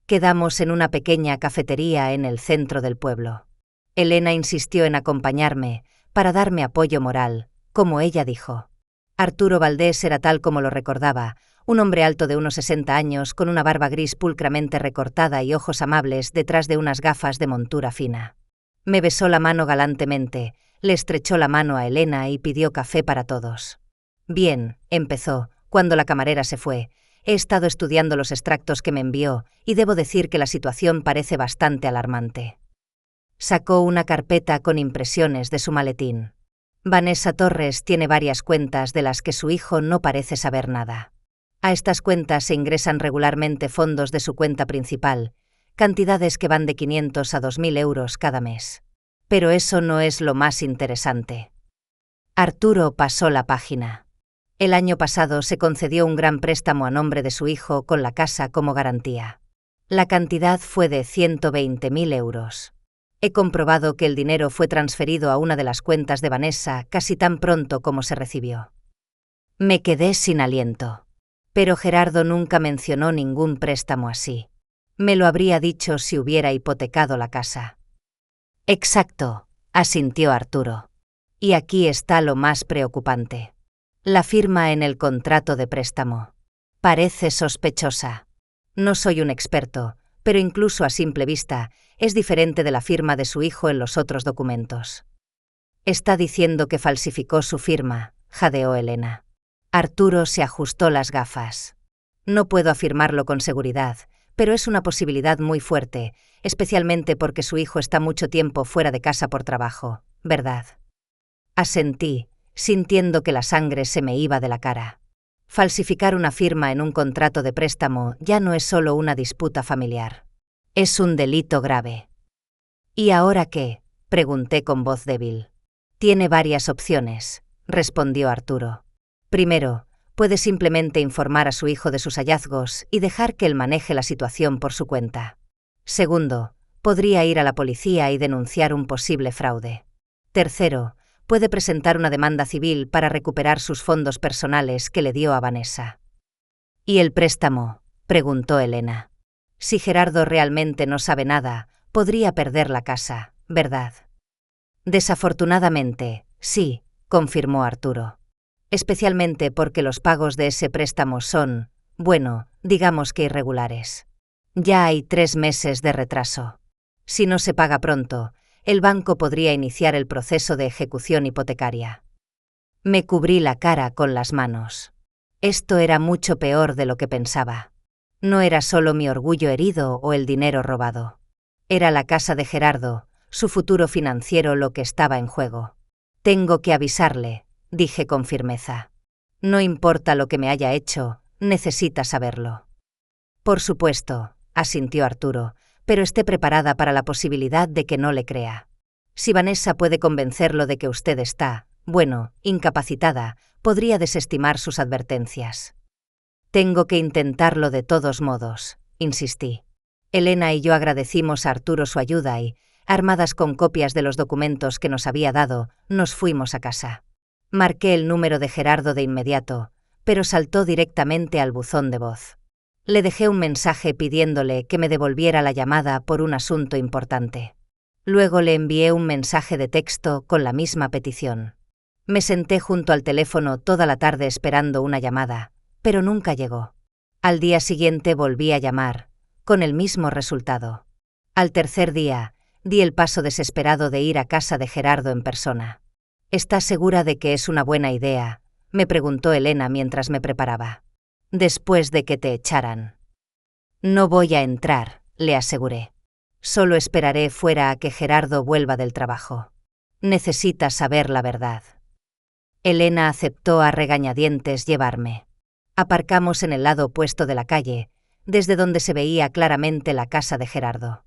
Quedamos en una pequeña cafetería en el centro del pueblo. Elena insistió en acompañarme para darme apoyo moral, como ella dijo. Arturo Valdés era tal como lo recordaba, un hombre alto de unos 60 años con una barba gris pulcramente recortada y ojos amables detrás de unas gafas de montura fina. Me besó la mano galantemente, le estrechó la mano a Elena y pidió café para todos. Bien, empezó, cuando la camarera se fue. He estado estudiando los extractos que me envió y debo decir que la situación parece bastante alarmante. Sacó una carpeta con impresiones de su maletín. Vanessa Torres tiene varias cuentas de las que su hijo no parece saber nada. A estas cuentas se ingresan regularmente fondos de su cuenta principal, cantidades que van de 500 a 2.000 euros cada mes. Pero eso no es lo más interesante. Arturo pasó la página. El año pasado se concedió un gran préstamo a nombre de su hijo con la casa como garantía. La cantidad fue de 120.000 euros. He comprobado que el dinero fue transferido a una de las cuentas de Vanessa casi tan pronto como se recibió. Me quedé sin aliento. Pero Gerardo nunca mencionó ningún préstamo así. Me lo habría dicho si hubiera hipotecado la casa. Exacto, asintió Arturo. Y aquí está lo más preocupante. La firma en el contrato de préstamo. Parece sospechosa. No soy un experto, pero incluso a simple vista, es diferente de la firma de su hijo en los otros documentos. Está diciendo que falsificó su firma, jadeó Elena. Arturo se ajustó las gafas. No puedo afirmarlo con seguridad, pero es una posibilidad muy fuerte, especialmente porque su hijo está mucho tiempo fuera de casa por trabajo, ¿verdad? Asentí, sintiendo que la sangre se me iba de la cara. Falsificar una firma en un contrato de préstamo ya no es solo una disputa familiar. Es un delito grave. ¿Y ahora qué?, pregunté con voz débil. Tiene varias opciones, respondió Arturo. Primero, puede simplemente informar a su hijo de sus hallazgos y dejar que él maneje la situación por su cuenta. Segundo, podría ir a la policía y denunciar un posible fraude. Tercero, puede presentar una demanda civil para recuperar sus fondos personales que le dio a Vanessa. ¿Y el préstamo?, preguntó Elena. Si Gerardo realmente no sabe nada, podría perder la casa, ¿verdad? Desafortunadamente, sí, confirmó Arturo. Especialmente porque los pagos de ese préstamo son, bueno, digamos que irregulares. Ya hay 3 meses de retraso. Si no se paga pronto, el banco podría iniciar el proceso de ejecución hipotecaria. Me cubrí la cara con las manos. Esto era mucho peor de lo que pensaba. No era solo mi orgullo herido o el dinero robado. Era la casa de Gerardo, su futuro financiero lo que estaba en juego. Tengo que avisarle, dije con firmeza. No importa lo que me haya hecho, necesita saberlo. Por supuesto, asintió Arturo, pero esté preparada para la posibilidad de que no le crea. Si Vanessa puede convencerlo de que usted está, bueno, incapacitada, podría desestimar sus advertencias. Tengo que intentarlo de todos modos, insistí. Elena y yo agradecimos a Arturo su ayuda y, armadas con copias de los documentos que nos había dado, nos fuimos a casa. Marqué el número de Gerardo de inmediato, pero saltó directamente al buzón de voz. Le dejé un mensaje pidiéndole que me devolviera la llamada por un asunto importante. Luego le envié un mensaje de texto con la misma petición. Me senté junto al teléfono toda la tarde esperando una llamada, pero nunca llegó. Al día siguiente volví a llamar, con el mismo resultado. Al tercer día, di el paso desesperado de ir a casa de Gerardo en persona. ¿Estás segura de que es una buena idea?, me preguntó Elena mientras me preparaba. Después de que te echaran. No voy a entrar, le aseguré. Solo esperaré fuera a que Gerardo vuelva del trabajo. Necesitas saber la verdad. Elena aceptó a regañadientes llevarme. Aparcamos en el lado opuesto de la calle, desde donde se veía claramente la casa de Gerardo.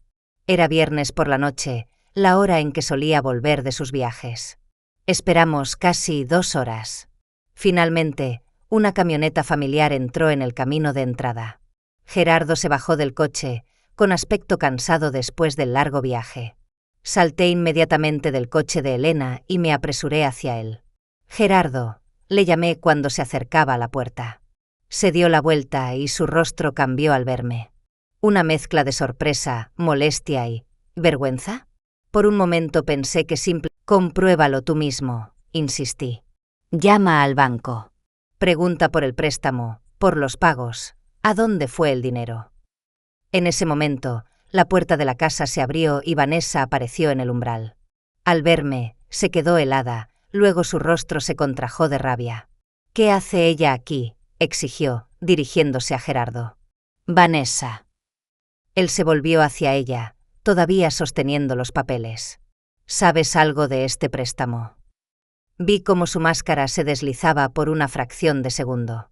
Era viernes por la noche, la hora en que solía volver de sus viajes. Esperamos casi 2 horas. Finalmente, una camioneta familiar entró en el camino de entrada. Gerardo se bajó del coche, con aspecto cansado después del largo viaje. Salté inmediatamente del coche de Elena y me apresuré hacia él. Gerardo, le llamé cuando se acercaba a la puerta. Se dio la vuelta y su rostro cambió al verme. Una mezcla de sorpresa, molestia y ¿vergüenza? Por un momento pensé que compruébalo tú mismo, insistí. Llama al banco. Pregunta por el préstamo, por los pagos, ¿a dónde fue el dinero? En ese momento, la puerta de la casa se abrió y Vanessa apareció en el umbral. Al verme, se quedó helada, luego su rostro se contrajo de rabia. ¿Qué hace ella aquí?, exigió, dirigiéndose a Gerardo. Vanessa. Él se volvió hacia ella, todavía sosteniendo los papeles. ¿Sabes algo de este préstamo? Vi cómo su máscara se deslizaba por una fracción de segundo.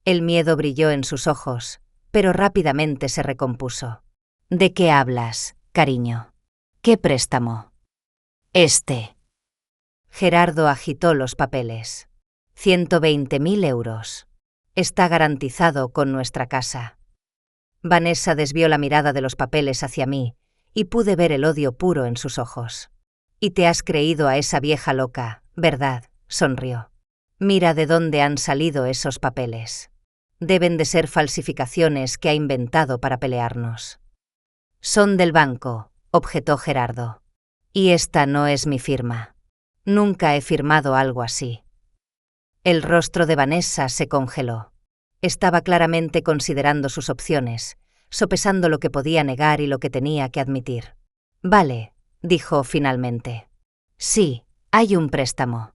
El miedo brilló en sus ojos, pero rápidamente se recompuso. ¿De qué hablas, cariño? ¿Qué préstamo? Este. Gerardo agitó los papeles. 120.000 euros. Está garantizado con nuestra casa. Vanessa desvió la mirada de los papeles hacia mí, y pude ver el odio puro en sus ojos. Y te has creído a esa vieja loca, ¿verdad? Sonrió. Mira de dónde han salido esos papeles. Deben de ser falsificaciones que ha inventado para pelearnos. Son del banco, objetó Gerardo. Y esta no es mi firma. Nunca he firmado algo así. El rostro de Vanessa se congeló. Estaba claramente considerando sus opciones, sopesando lo que podía negar y lo que tenía que admitir. Vale, dijo finalmente. Sí, hay un préstamo.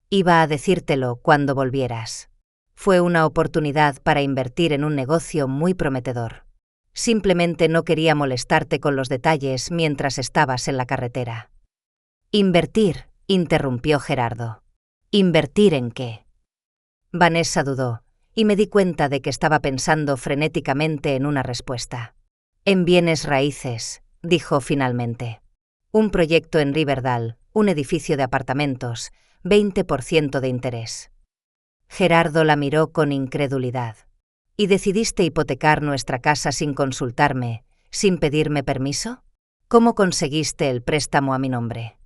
Iba a decírtelo cuando volvieras. Fue una oportunidad para invertir en un negocio muy prometedor. Simplemente no quería molestarte con los detalles mientras estabas en la carretera. Invertir, interrumpió Gerardo. ¿Invertir en qué? Vanessa dudó, y me di cuenta de que estaba pensando frenéticamente en una respuesta. En bienes raíces, dijo finalmente. Un proyecto en Riverdale, un edificio de apartamentos, 20% de interés. Gerardo la miró con incredulidad. ¿Y decidiste hipotecar nuestra casa sin consultarme, sin pedirme permiso? ¿Cómo conseguiste el préstamo a mi nombre?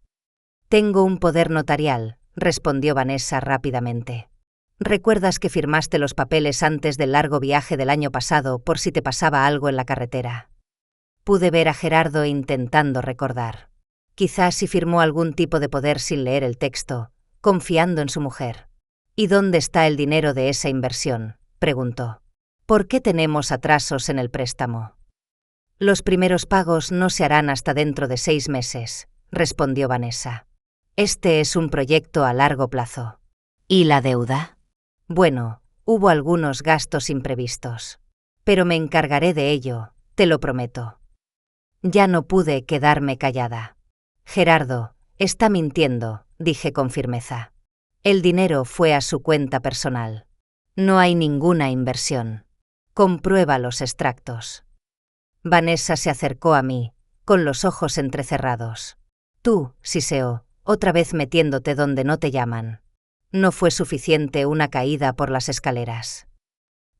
Tengo un poder notarial, respondió Vanessa rápidamente. ¿Recuerdas que firmaste los papeles antes del largo viaje del año pasado por si te pasaba algo en la carretera? Pude ver a Gerardo intentando recordar. Quizás si firmó algún tipo de poder sin leer el texto, confiando en su mujer. ¿Y dónde está el dinero de esa inversión?, preguntó. ¿Por qué tenemos atrasos en el préstamo? Los primeros pagos no se harán hasta dentro de 6 meses, respondió Vanessa. Este es un proyecto a largo plazo. ¿Y la deuda? Bueno, hubo algunos gastos imprevistos. Pero me encargaré de ello, te lo prometo. Ya no pude quedarme callada. Gerardo, está mintiendo, dije con firmeza. El dinero fue a su cuenta personal. No hay ninguna inversión. Comprueba los extractos. Vanessa se acercó a mí, con los ojos entrecerrados. Tú, siseó, otra vez metiéndote donde no te llaman. No fue suficiente una caída por las escaleras.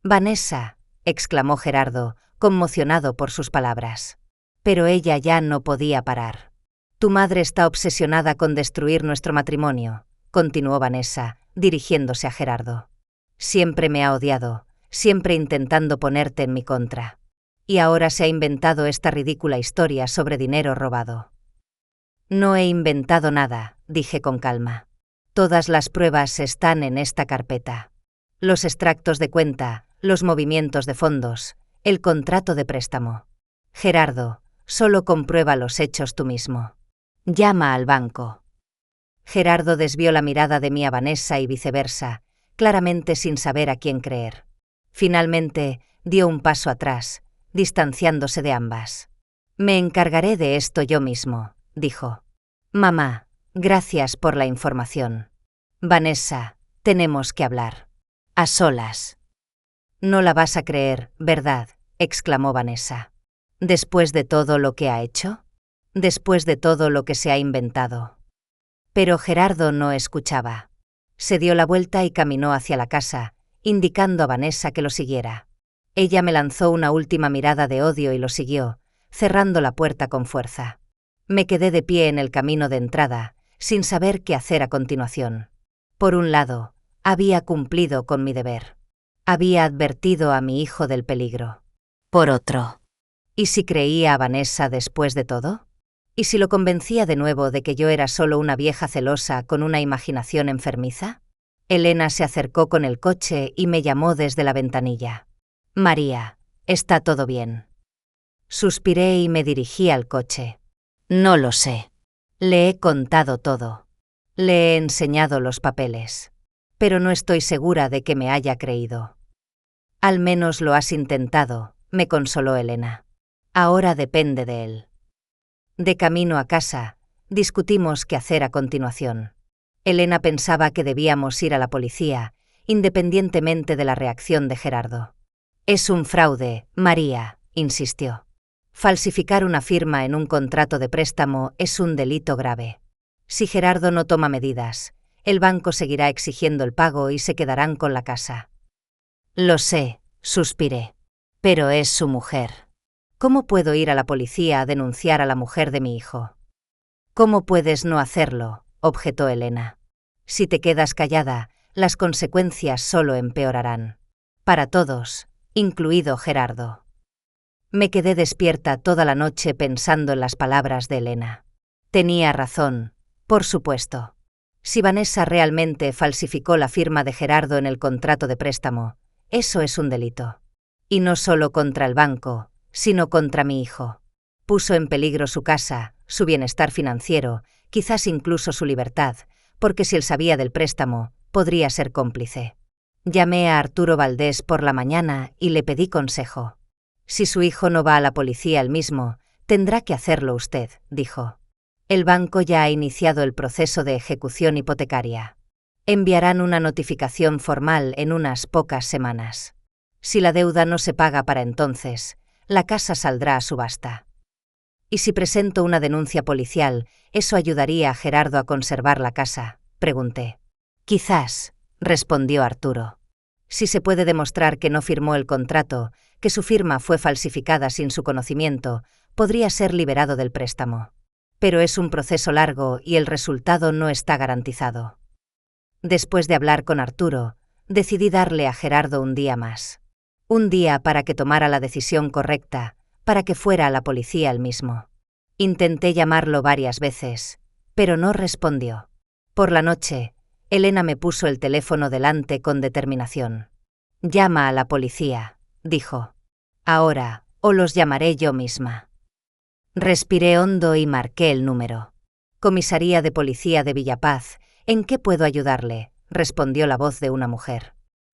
Vanessa, exclamó Gerardo, conmocionado por sus palabras. Pero ella ya no podía parar. Tu madre está obsesionada con destruir nuestro matrimonio, continuó Vanessa, dirigiéndose a Gerardo. Siempre me ha odiado, siempre intentando ponerte en mi contra. Y ahora se ha inventado esta ridícula historia sobre dinero robado. No he inventado nada, dije con calma. Todas las pruebas están en esta carpeta. Los extractos de cuenta, los movimientos de fondos, el contrato de préstamo. Gerardo, solo comprueba los hechos tú mismo. Llama al banco. Gerardo desvió la mirada de mí a Vanessa y viceversa, claramente sin saber a quién creer. Finalmente, dio un paso atrás, distanciándose de ambas. Me encargaré de esto yo mismo, dijo. Mamá, gracias por la información. Vanessa, tenemos que hablar. A solas. No la vas a creer, ¿verdad?, exclamó Vanessa. ¿Después de todo lo que ha hecho? ¿Después de todo lo que se ha inventado? Pero Gerardo no escuchaba. Se dio la vuelta y caminó hacia la casa, indicando a Vanessa que lo siguiera. Ella me lanzó una última mirada de odio y lo siguió, cerrando la puerta con fuerza. Me quedé de pie en el camino de entrada, sin saber qué hacer a continuación. Por un lado, había cumplido con mi deber. Había advertido a mi hijo del peligro. Por otro, ¿y si creía a Vanessa después de todo? ¿Y si lo convencía de nuevo de que yo era solo una vieja celosa con una imaginación enfermiza? Elena se acercó con el coche y me llamó desde la ventanilla. María, ¿está todo bien? Suspiré y me dirigí al coche. No lo sé. Le he contado todo. Le he enseñado los papeles. Pero no estoy segura de que me haya creído. Al menos lo has intentado, me consoló Elena. Ahora depende de él. De camino a casa, discutimos qué hacer a continuación. Elena pensaba que debíamos ir a la policía, independientemente de la reacción de Gerardo. Es un fraude, María, insistió. Falsificar una firma en un contrato de préstamo es un delito grave. Si Gerardo no toma medidas, el banco seguirá exigiendo el pago y se quedarán con la casa. Lo sé, suspiré. Pero es su mujer. ¿Cómo puedo ir a la policía a denunciar a la mujer de mi hijo? ¿Cómo puedes no hacerlo?, objetó Elena. Si te quedas callada, las consecuencias solo empeorarán. Para todos, incluido Gerardo. Me quedé despierta toda la noche pensando en las palabras de Elena. Tenía razón, por supuesto. Si Vanessa realmente falsificó la firma de Gerardo en el contrato de préstamo, eso es un delito. Y no solo contra el banco, sino contra mi hijo. Puso en peligro su casa, su bienestar financiero, quizás incluso su libertad, porque si él sabía del préstamo, podría ser cómplice. Llamé a Arturo Valdés por la mañana y le pedí consejo. Si su hijo no va a la policía él mismo, tendrá que hacerlo usted, dijo. El banco ya ha iniciado el proceso de ejecución hipotecaria. Enviarán una notificación formal en unas pocas semanas. Si la deuda no se paga para entonces, la casa saldrá a subasta. ¿Y si presento una denuncia policial, eso ayudaría a Gerardo a conservar la casa?, pregunté. Quizás, respondió Arturo. Si se puede demostrar que no firmó el contrato, que su firma fue falsificada sin su conocimiento, podría ser liberado del préstamo. Pero es un proceso largo y el resultado no está garantizado. Después de hablar con Arturo, decidí darle a Gerardo un día más. Un día para que tomara la decisión correcta, para que fuera a la policía él mismo. Intenté llamarlo varias veces, pero no respondió. Por la noche, Elena me puso el teléfono delante con determinación. «Llama a la policía», dijo. «Ahora, o los llamaré yo misma». Respiré hondo y marqué el número. «Comisaría de Policía de Villapaz, ¿en qué puedo ayudarle?», respondió la voz de una mujer.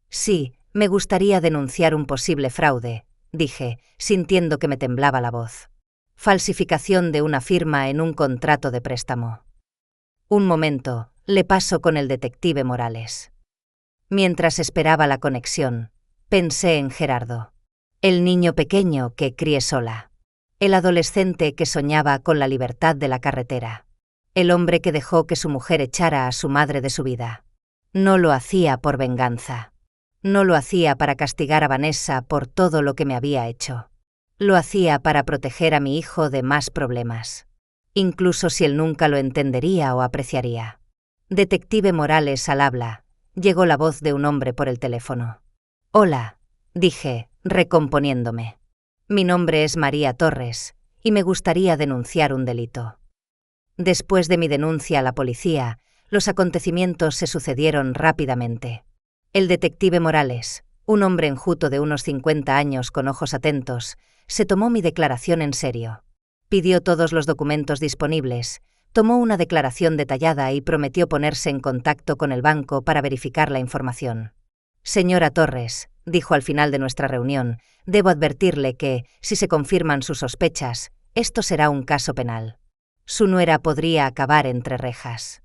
«Sí, me gustaría denunciar un posible fraude», dije, sintiendo que me temblaba la voz. «Falsificación de una firma en un contrato de préstamo». «Un momento, le paso con el detective Morales». Mientras esperaba la conexión, pensé en Gerardo. El niño pequeño que crié sola. El adolescente que soñaba con la libertad de la carretera. El hombre que dejó que su mujer echara a su madre de su vida. No lo hacía por venganza. No lo hacía para castigar a Vanessa por todo lo que me había hecho. Lo hacía para proteger a mi hijo de más problemas. Incluso si él nunca lo entendería o apreciaría. Detective Morales al habla. Llegó la voz de un hombre por el teléfono. «Hola», dije, recomponiéndome. «Mi nombre es María Torres, y me gustaría denunciar un delito». Después de mi denuncia a la policía, los acontecimientos se sucedieron rápidamente. El detective Morales, un hombre enjuto de unos 50 años con ojos atentos, se tomó mi declaración en serio. Pidió todos los documentos disponibles, tomó una declaración detallada y prometió ponerse en contacto con el banco para verificar la información. «Señora Torres», dijo al final de nuestra reunión, «debo advertirle que, si se confirman sus sospechas, esto será un caso penal. Su nuera podría acabar entre rejas».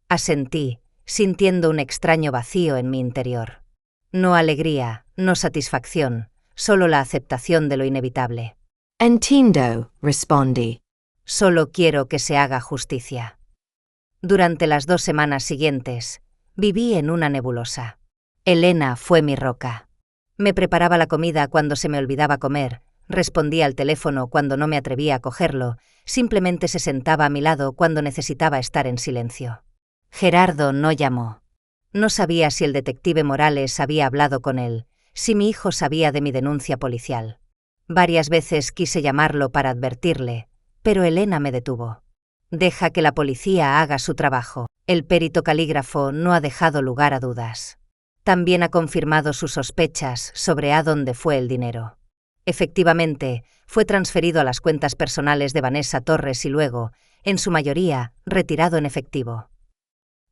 Asentí, sintiendo un extraño vacío en mi interior. No alegría, no satisfacción, solo la aceptación de lo inevitable. Entiendo, respondí. Solo quiero que se haga justicia. Durante las 2 semanas siguientes, viví en una nebulosa. Elena fue mi roca. Me preparaba la comida cuando se me olvidaba comer, respondía al teléfono cuando no me atrevía a cogerlo, simplemente se sentaba a mi lado cuando necesitaba estar en silencio. Gerardo no llamó. No sabía si el detective Morales había hablado con él, si mi hijo sabía de mi denuncia policial. Varias veces quise llamarlo para advertirle, pero Elena me detuvo. «Deja que la policía haga su trabajo. El perito calígrafo no ha dejado lugar a dudas. También ha confirmado sus sospechas sobre a dónde fue el dinero. Efectivamente, fue transferido a las cuentas personales de Vanessa Torres y luego, en su mayoría, retirado en efectivo».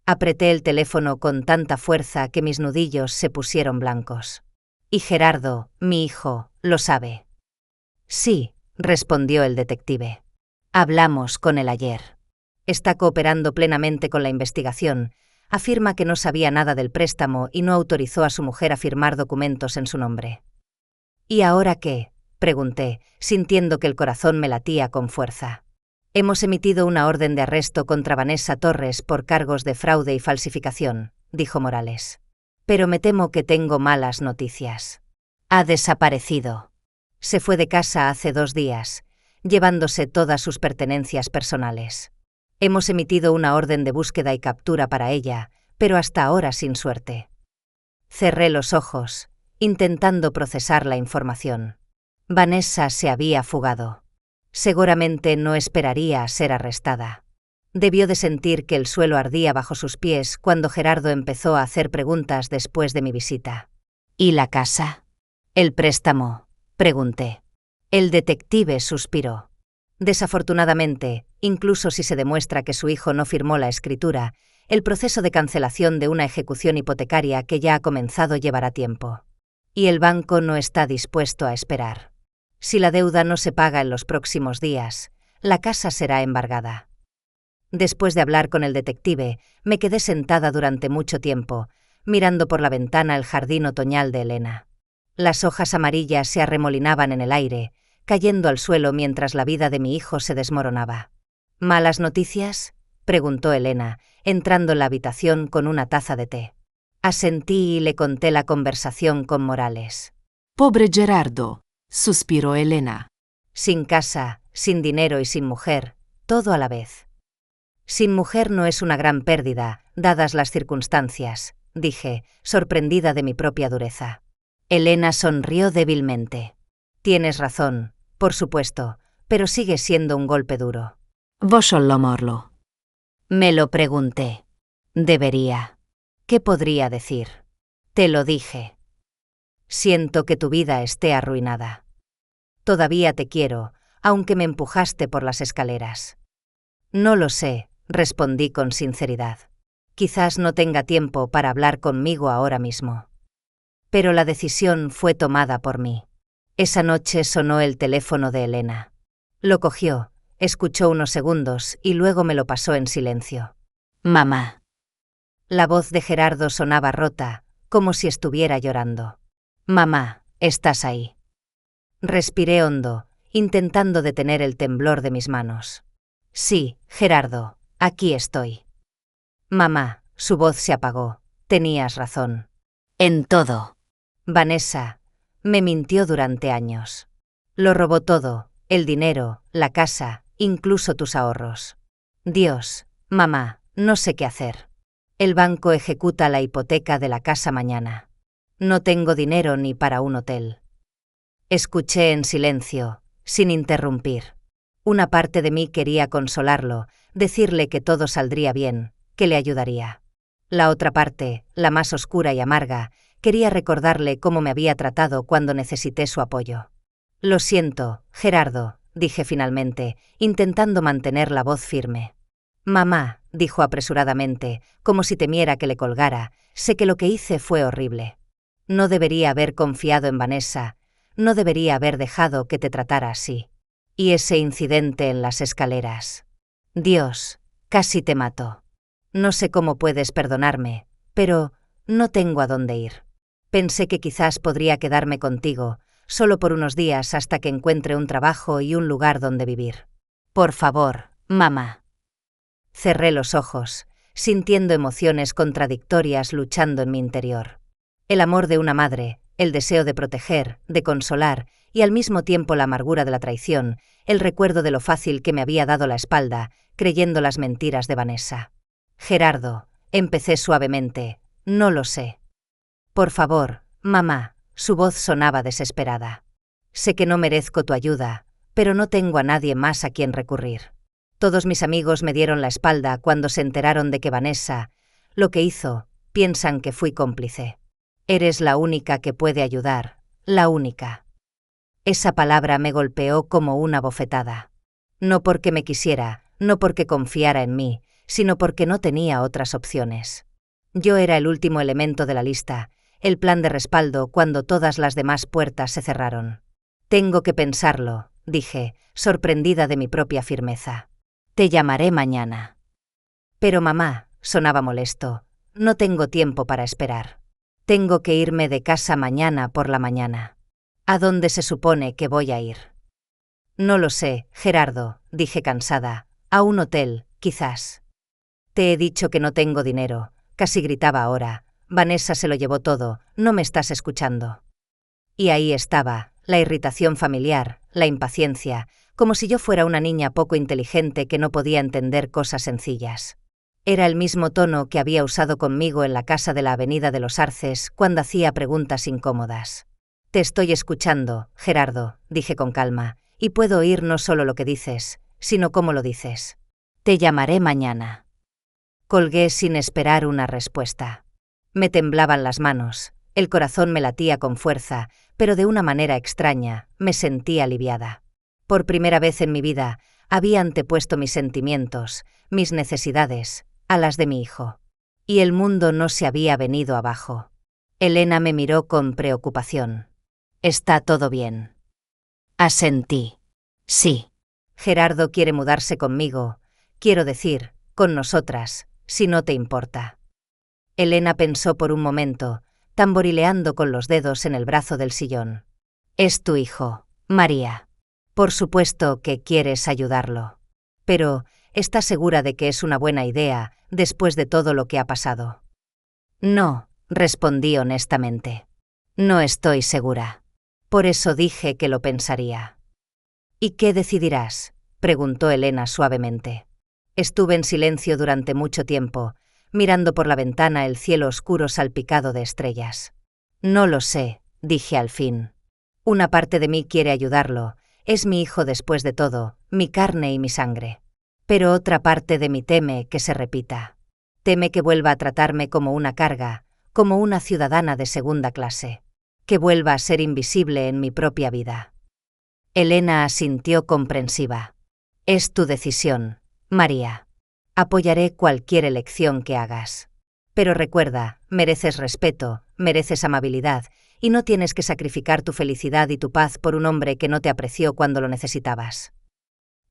Apreté el teléfono con tanta fuerza que mis nudillos se pusieron blancos. «Y Gerardo, mi hijo, lo sabe». «Sí», respondió el detective. «Hablamos con él ayer. Está cooperando plenamente con la investigación. Afirma que no sabía nada del préstamo y no autorizó a su mujer a firmar documentos en su nombre». «¿Y ahora qué?», Pregunté, sintiendo que el corazón me latía con fuerza. Hemos emitido una orden de arresto contra Vanessa Torres por cargos de fraude y falsificación, dijo Morales. Pero me temo que tengo malas noticias. Ha desaparecido. Se fue de casa hace 2 días, llevándose todas sus pertenencias personales. Hemos emitido una orden de búsqueda y captura para ella, pero hasta ahora sin suerte. Cerré los ojos, intentando procesar la información. Vanessa se había fugado. Seguramente no esperaría a ser arrestada. Debió de sentir que el suelo ardía bajo sus pies cuando Gerardo empezó a hacer preguntas después de mi visita. ¿Y la casa? ¿El préstamo?, pregunté. El detective suspiró. Desafortunadamente, incluso si se demuestra que su hijo no firmó la escritura, el proceso de cancelación de una ejecución hipotecaria que ya ha comenzado llevará tiempo. Y el banco no está dispuesto a esperar. Si la deuda no se paga en los próximos días, la casa será embargada. Después de hablar con el detective, me quedé sentada durante mucho tiempo, mirando por la ventana el jardín otoñal de Elena. Las hojas amarillas se arremolinaban en el aire, cayendo al suelo mientras la vida de mi hijo se desmoronaba. ¿Malas noticias?, preguntó Elena, entrando en la habitación con una taza de té. Asentí y le conté la conversación con Morales. Pobre Gerardo, suspiró Elena. Sin casa, sin dinero y sin mujer, todo a la vez. Sin mujer no es una gran pérdida, dadas las circunstancias, dije, sorprendida de mi propia dureza. Elena sonrió débilmente. Tienes razón, por supuesto, pero sigue siendo un golpe duro. Voglio morlo. Me lo pregunté. Debería. ¿Qué podría decir? Te lo dije. Siento que tu vida esté arruinada. Todavía te quiero, aunque me empujaste por las escaleras. No lo sé, respondí con sinceridad. Quizás no tenga tiempo para hablar conmigo ahora mismo. Pero la decisión fue tomada por mí. Esa noche sonó el teléfono de Elena. Lo cogió, escuchó unos segundos y luego me lo pasó en silencio. Mamá. La voz de Gerardo sonaba rota, como si estuviera llorando. Mamá, ¿estás ahí? Respiré hondo, intentando detener el temblor de mis manos. Sí, Gerardo, aquí estoy. Mamá, su voz se apagó. Tenías razón. En todo. Vanessa me mintió durante años. Lo robó todo, el dinero, la casa, incluso tus ahorros. Dios, mamá, no sé qué hacer. El banco ejecuta la hipoteca de la casa mañana. No tengo dinero ni para un hotel. Escuché en silencio, sin interrumpir. Una parte de mí quería consolarlo, decirle que todo saldría bien, que le ayudaría. La otra parte, la más oscura y amarga, quería recordarle cómo me había tratado cuando necesité su apoyo. Lo siento, Gerardo, dije finalmente, intentando mantener la voz firme. Mamá, dijo apresuradamente, como si temiera que le colgara, sé que lo que hice fue horrible. No debería haber confiado en Vanessa, no debería haber dejado que te tratara así. Y ese incidente en las escaleras. Dios, casi te mató. No sé cómo puedes perdonarme, pero no tengo a dónde ir. Pensé que quizás podría quedarme contigo, solo por unos días hasta que encuentre un trabajo y un lugar donde vivir. Por favor, mamá. Cerré los ojos, sintiendo emociones contradictorias luchando en mi interior. El amor de una madre, el deseo de proteger, de consolar, y al mismo tiempo la amargura de la traición, el recuerdo de lo fácil que me había dado la espalda, creyendo las mentiras de Vanessa. Gerardo, empecé suavemente, no lo sé. Por favor, mamá, su voz sonaba desesperada. Sé que no merezco tu ayuda, pero no tengo a nadie más a quien recurrir. Todos mis amigos me dieron la espalda cuando se enteraron de que Vanessa, lo que hizo, piensan que fui cómplice. Eres la única que puede ayudar, la única. Esa palabra me golpeó como una bofetada. No porque me quisiera, no porque confiara en mí, sino porque no tenía otras opciones. Yo era el último elemento de la lista, el plan de respaldo cuando todas las demás puertas se cerraron. Tengo que pensarlo, dije, sorprendida de mi propia firmeza. Te llamaré mañana. Pero mamá, sonaba molesto, no tengo tiempo para esperar. Tengo que irme de casa mañana por la mañana. ¿A dónde se supone que voy a ir? No lo sé, Gerardo, dije cansada. A un hotel, quizás. Te he dicho que no tengo dinero, casi gritaba ahora. Vanessa se lo llevó todo, no me estás escuchando. Y ahí estaba, la irritación familiar, la impaciencia, como si yo fuera una niña poco inteligente que no podía entender cosas sencillas. Era el mismo tono que había usado conmigo en la casa de la Avenida de los Arces cuando hacía preguntas incómodas. Te estoy escuchando, Gerardo, dije con calma, y puedo oír no solo lo que dices, sino cómo lo dices. Te llamaré mañana. Colgué sin esperar una respuesta. Me temblaban las manos, el corazón me latía con fuerza, pero de una manera extraña, me sentí aliviada. Por primera vez en mi vida, había antepuesto mis sentimientos, mis necesidades, a las de mi hijo. Y el mundo no se había venido abajo. Elena me miró con preocupación. ¿Está todo bien? Asentí. Sí. Gerardo quiere mudarse conmigo, quiero decir, con nosotras, si no te importa. Elena pensó por un momento, tamborileando con los dedos en el brazo del sillón. Es tu hijo, María. Por supuesto que quieres ayudarlo. Pero, ¿estás segura de que es una buena idea, después de todo lo que ha pasado? No, respondí honestamente. No estoy segura. Por eso dije que lo pensaría. ¿Y qué decidirás?, preguntó Elena suavemente. Estuve en silencio durante mucho tiempo, mirando por la ventana el cielo oscuro salpicado de estrellas. No lo sé, dije al fin. Una parte de mí quiere ayudarlo, es mi hijo después de todo, mi carne y mi sangre. Pero otra parte de mí teme que se repita. Teme que vuelva a tratarme como una carga, como una ciudadana de segunda clase. Que vuelva a ser invisible en mi propia vida. Elena asintió comprensiva. Es tu decisión, María. Apoyaré cualquier elección que hagas. Pero recuerda, mereces respeto, mereces amabilidad, y no tienes que sacrificar tu felicidad y tu paz por un hombre que no te apreció cuando lo necesitabas.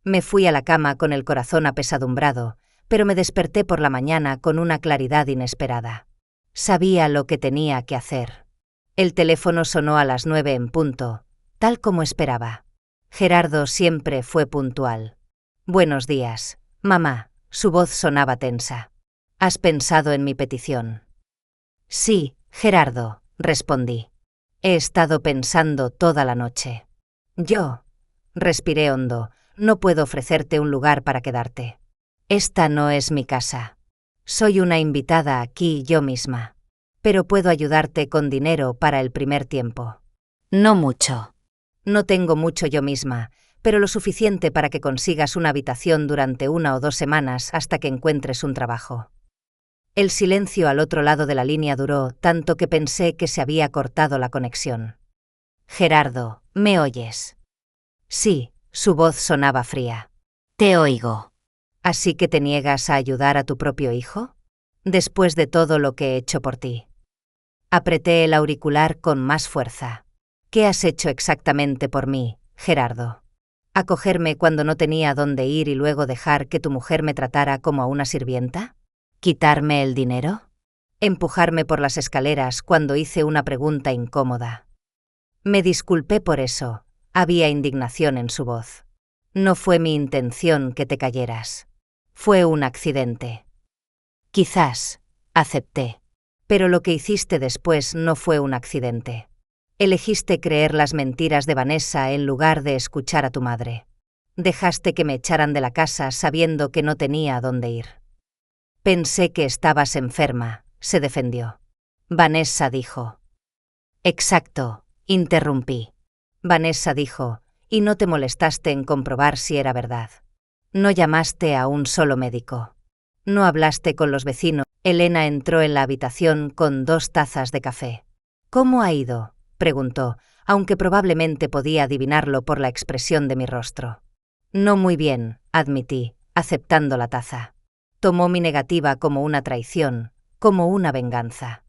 Me fui a la cama con el corazón apesadumbrado, pero me desperté por la mañana con una claridad inesperada. Sabía lo que tenía que hacer. El teléfono sonó a las 9 en punto, tal como esperaba. Gerardo siempre fue puntual. Buenos días, mamá. Su voz sonaba tensa. ¿Has pensado en mi petición? Sí, Gerardo, respondí. He estado pensando toda la noche. Yo, respiré hondo, no puedo ofrecerte un lugar para quedarte. Esta no es mi casa. Soy una invitada aquí yo misma. Pero puedo ayudarte con dinero para el primer tiempo. No mucho. No tengo mucho yo misma, pero lo suficiente para que consigas una habitación durante 1 o 2 semanas hasta que encuentres un trabajo. El silencio al otro lado de la línea duró tanto que pensé que se había cortado la conexión. Gerardo, ¿me oyes? Sí, su voz sonaba fría. Te oigo. ¿Así que te niegas a ayudar a tu propio hijo? Después de todo lo que he hecho por ti. Apreté el auricular con más fuerza. ¿Qué has hecho exactamente por mí, Gerardo? ¿Acogerme cuando no tenía dónde ir y luego dejar que tu mujer me tratara como a una sirvienta? ¿Quitarme el dinero? ¿Empujarme por las escaleras cuando hice una pregunta incómoda? Me disculpé por eso, había indignación en su voz. No fue mi intención que te cayeras. Fue un accidente. Quizás, acepté. Pero lo que hiciste después no fue un accidente. Elegiste creer las mentiras de Vanessa en lugar de escuchar a tu madre. Dejaste que me echaran de la casa sabiendo que no tenía a dónde ir. Pensé que estabas enferma, se defendió. Vanessa dijo. Exacto, interrumpí. Vanessa dijo, y no te molestaste en comprobar si era verdad. No llamaste a un solo médico. No hablaste con los vecinos. Elena entró en la habitación con 2 tazas de café. ¿Cómo ha ido?, preguntó, aunque probablemente podía adivinarlo por la expresión de mi rostro. No muy bien, admití, aceptando la taza. Tomó mi negativa como una traición, como una venganza.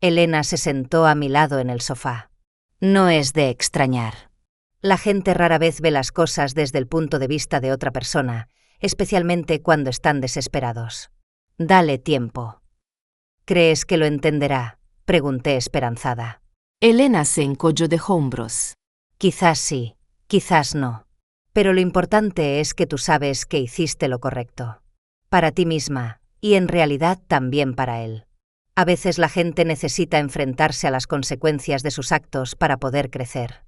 Elena se sentó a mi lado en el sofá. No es de extrañar. La gente rara vez ve las cosas desde el punto de vista de otra persona, especialmente cuando están desesperados. Dale tiempo. ¿Crees que lo entenderá?, pregunté esperanzada. Elena se encogió de hombros. Quizás sí, quizás no. Pero lo importante es que tú sabes que hiciste lo correcto. Para ti misma, y en realidad también para él. A veces la gente necesita enfrentarse a las consecuencias de sus actos para poder crecer.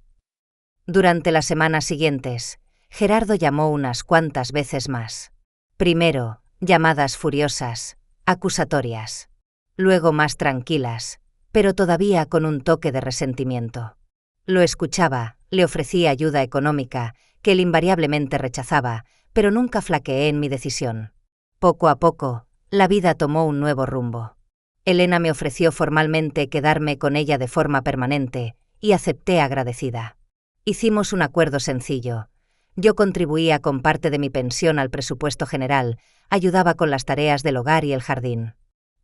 Durante las semanas siguientes, Gerardo llamó unas cuantas veces más. Primero, llamadas furiosas, acusatorias. Luego más tranquilas, pero todavía con un toque de resentimiento. Lo escuchaba, le ofrecía ayuda económica, que él invariablemente rechazaba, pero nunca flaqueé en mi decisión. Poco a poco, la vida tomó un nuevo rumbo. Elena me ofreció formalmente quedarme con ella de forma permanente, y acepté agradecida. Hicimos un acuerdo sencillo. Yo contribuía con parte de mi pensión al presupuesto general, ayudaba con las tareas del hogar y el jardín.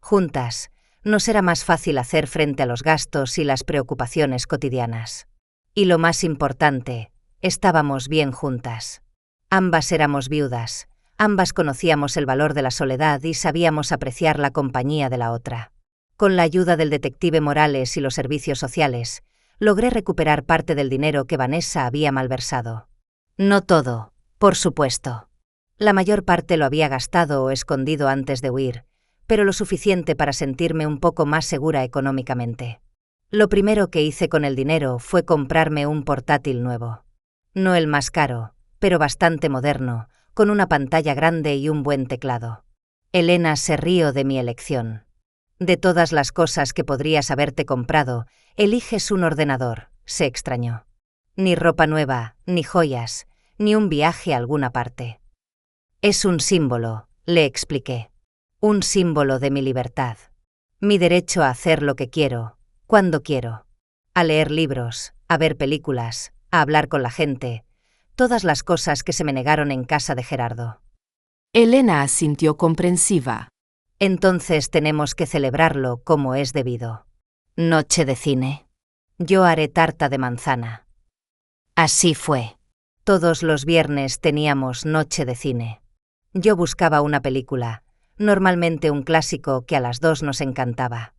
Juntas, nos era más fácil hacer frente a los gastos y las preocupaciones cotidianas. Y lo más importante, estábamos bien juntas. Ambas éramos viudas. Ambas conocíamos el valor de la soledad y sabíamos apreciar la compañía de la otra. Con la ayuda del detective Morales y los servicios sociales, logré recuperar parte del dinero que Vanessa había malversado. No todo, por supuesto. La mayor parte lo había gastado o escondido antes de huir, pero lo suficiente para sentirme un poco más segura económicamente. Lo primero que hice con el dinero fue comprarme un portátil nuevo. No el más caro, pero bastante moderno, con una pantalla grande y un buen teclado. Elena se rió de mi elección. De todas las cosas que podrías haberte comprado, eliges un ordenador, se extrañó. Ni ropa nueva, ni joyas, ni un viaje a alguna parte. Es un símbolo, le expliqué. Un símbolo de mi libertad. Mi derecho a hacer lo que quiero, cuando quiero. A leer libros, a ver películas, a hablar con la gente. Todas las cosas que se me negaron en casa de Gerardo. Elena asintió comprensiva. Entonces tenemos que celebrarlo como es debido. Noche de cine. Yo haré tarta de manzana. Así fue. Todos los viernes teníamos noche de cine. Yo buscaba una película, normalmente un clásico que a las dos nos encantaba.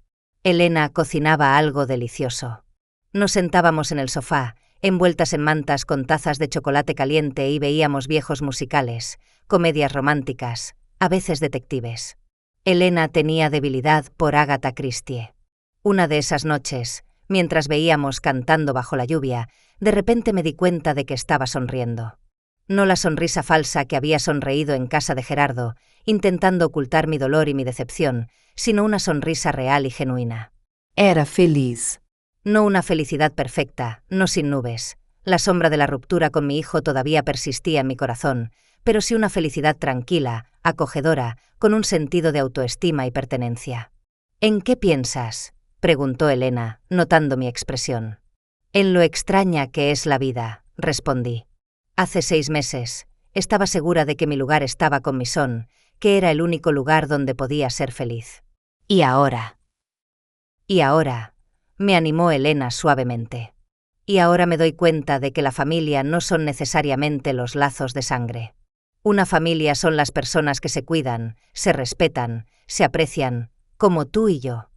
Elena cocinaba algo delicioso. Nos sentábamos en el sofá, envueltas en mantas con tazas de chocolate caliente y veíamos viejos musicales, comedias románticas, a veces detectives. Elena tenía debilidad por Agatha Christie. Una de esas noches, mientras veíamos Cantando bajo la lluvia, de repente me di cuenta de que estaba sonriendo. No la sonrisa falsa que había sonreído en casa de Gerardo, intentando ocultar mi dolor y mi decepción, sino una sonrisa real y genuina. Era feliz. No una felicidad perfecta, no sin nubes. La sombra de la ruptura con mi hijo todavía persistía en mi corazón, pero sí una felicidad tranquila, acogedora, con un sentido de autoestima y pertenencia. ¿En qué piensas?, preguntó Elena, notando mi expresión. En lo extraña que es la vida, respondí. Hace 6 meses, estaba segura de que mi lugar estaba con mi son, que era el único lugar donde podía ser feliz. ¿Y ahora? Y ahora, me animó Elena suavemente. Y ahora me doy cuenta de que la familia no son necesariamente los lazos de sangre. Una familia son las personas que se cuidan, se respetan, se aprecian, como tú y yo.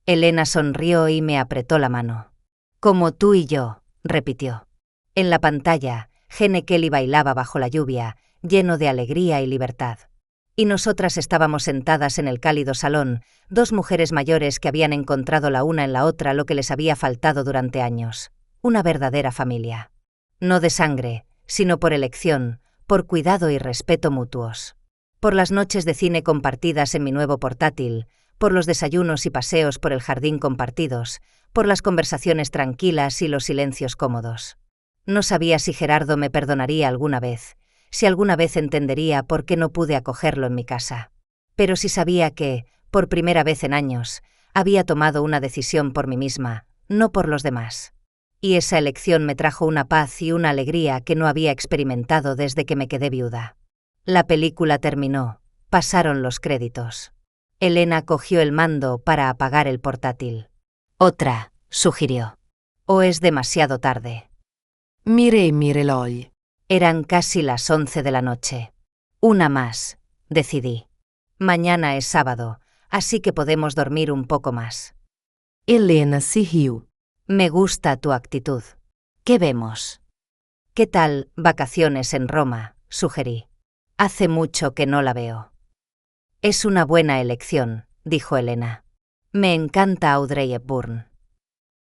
Elena sonrió y me apretó la mano. Como tú y yo, repitió. En la pantalla, Gene Kelly bailaba bajo la lluvia, lleno de alegría y libertad. Y nosotras estábamos sentadas en el cálido salón, 2 mujeres mayores que habían encontrado la una en la otra lo que les había faltado durante años. Una verdadera familia. No de sangre, sino por elección, por cuidado y respeto mutuos. Por las noches de cine compartidas en mi nuevo portátil, por los desayunos y paseos por el jardín compartidos, por las conversaciones tranquilas y los silencios cómodos. No sabía si Gerardo me perdonaría alguna vez, si alguna vez entendería por qué no pude acogerlo en mi casa. Pero sí sabía que, por primera vez en años, había tomado una decisión por mí misma, no por los demás. Y esa elección me trajo una paz y una alegría que no había experimentado desde que me quedé viuda. La película terminó, pasaron los créditos. Elena cogió el mando para apagar el portátil. Otra, sugirió. ¿O es demasiado tarde? Miré mi reloj. Eran casi las 11 de la noche. Una más, decidí. Mañana es sábado, así que podemos dormir un poco más. Elena se riu. Me gusta tu actitud. ¿Qué vemos? ¿Qué tal vacaciones en Roma?, sugerí. Hace mucho que no la veo. Es una buena elección, dijo Elena. Me encanta Audrey Hepburn.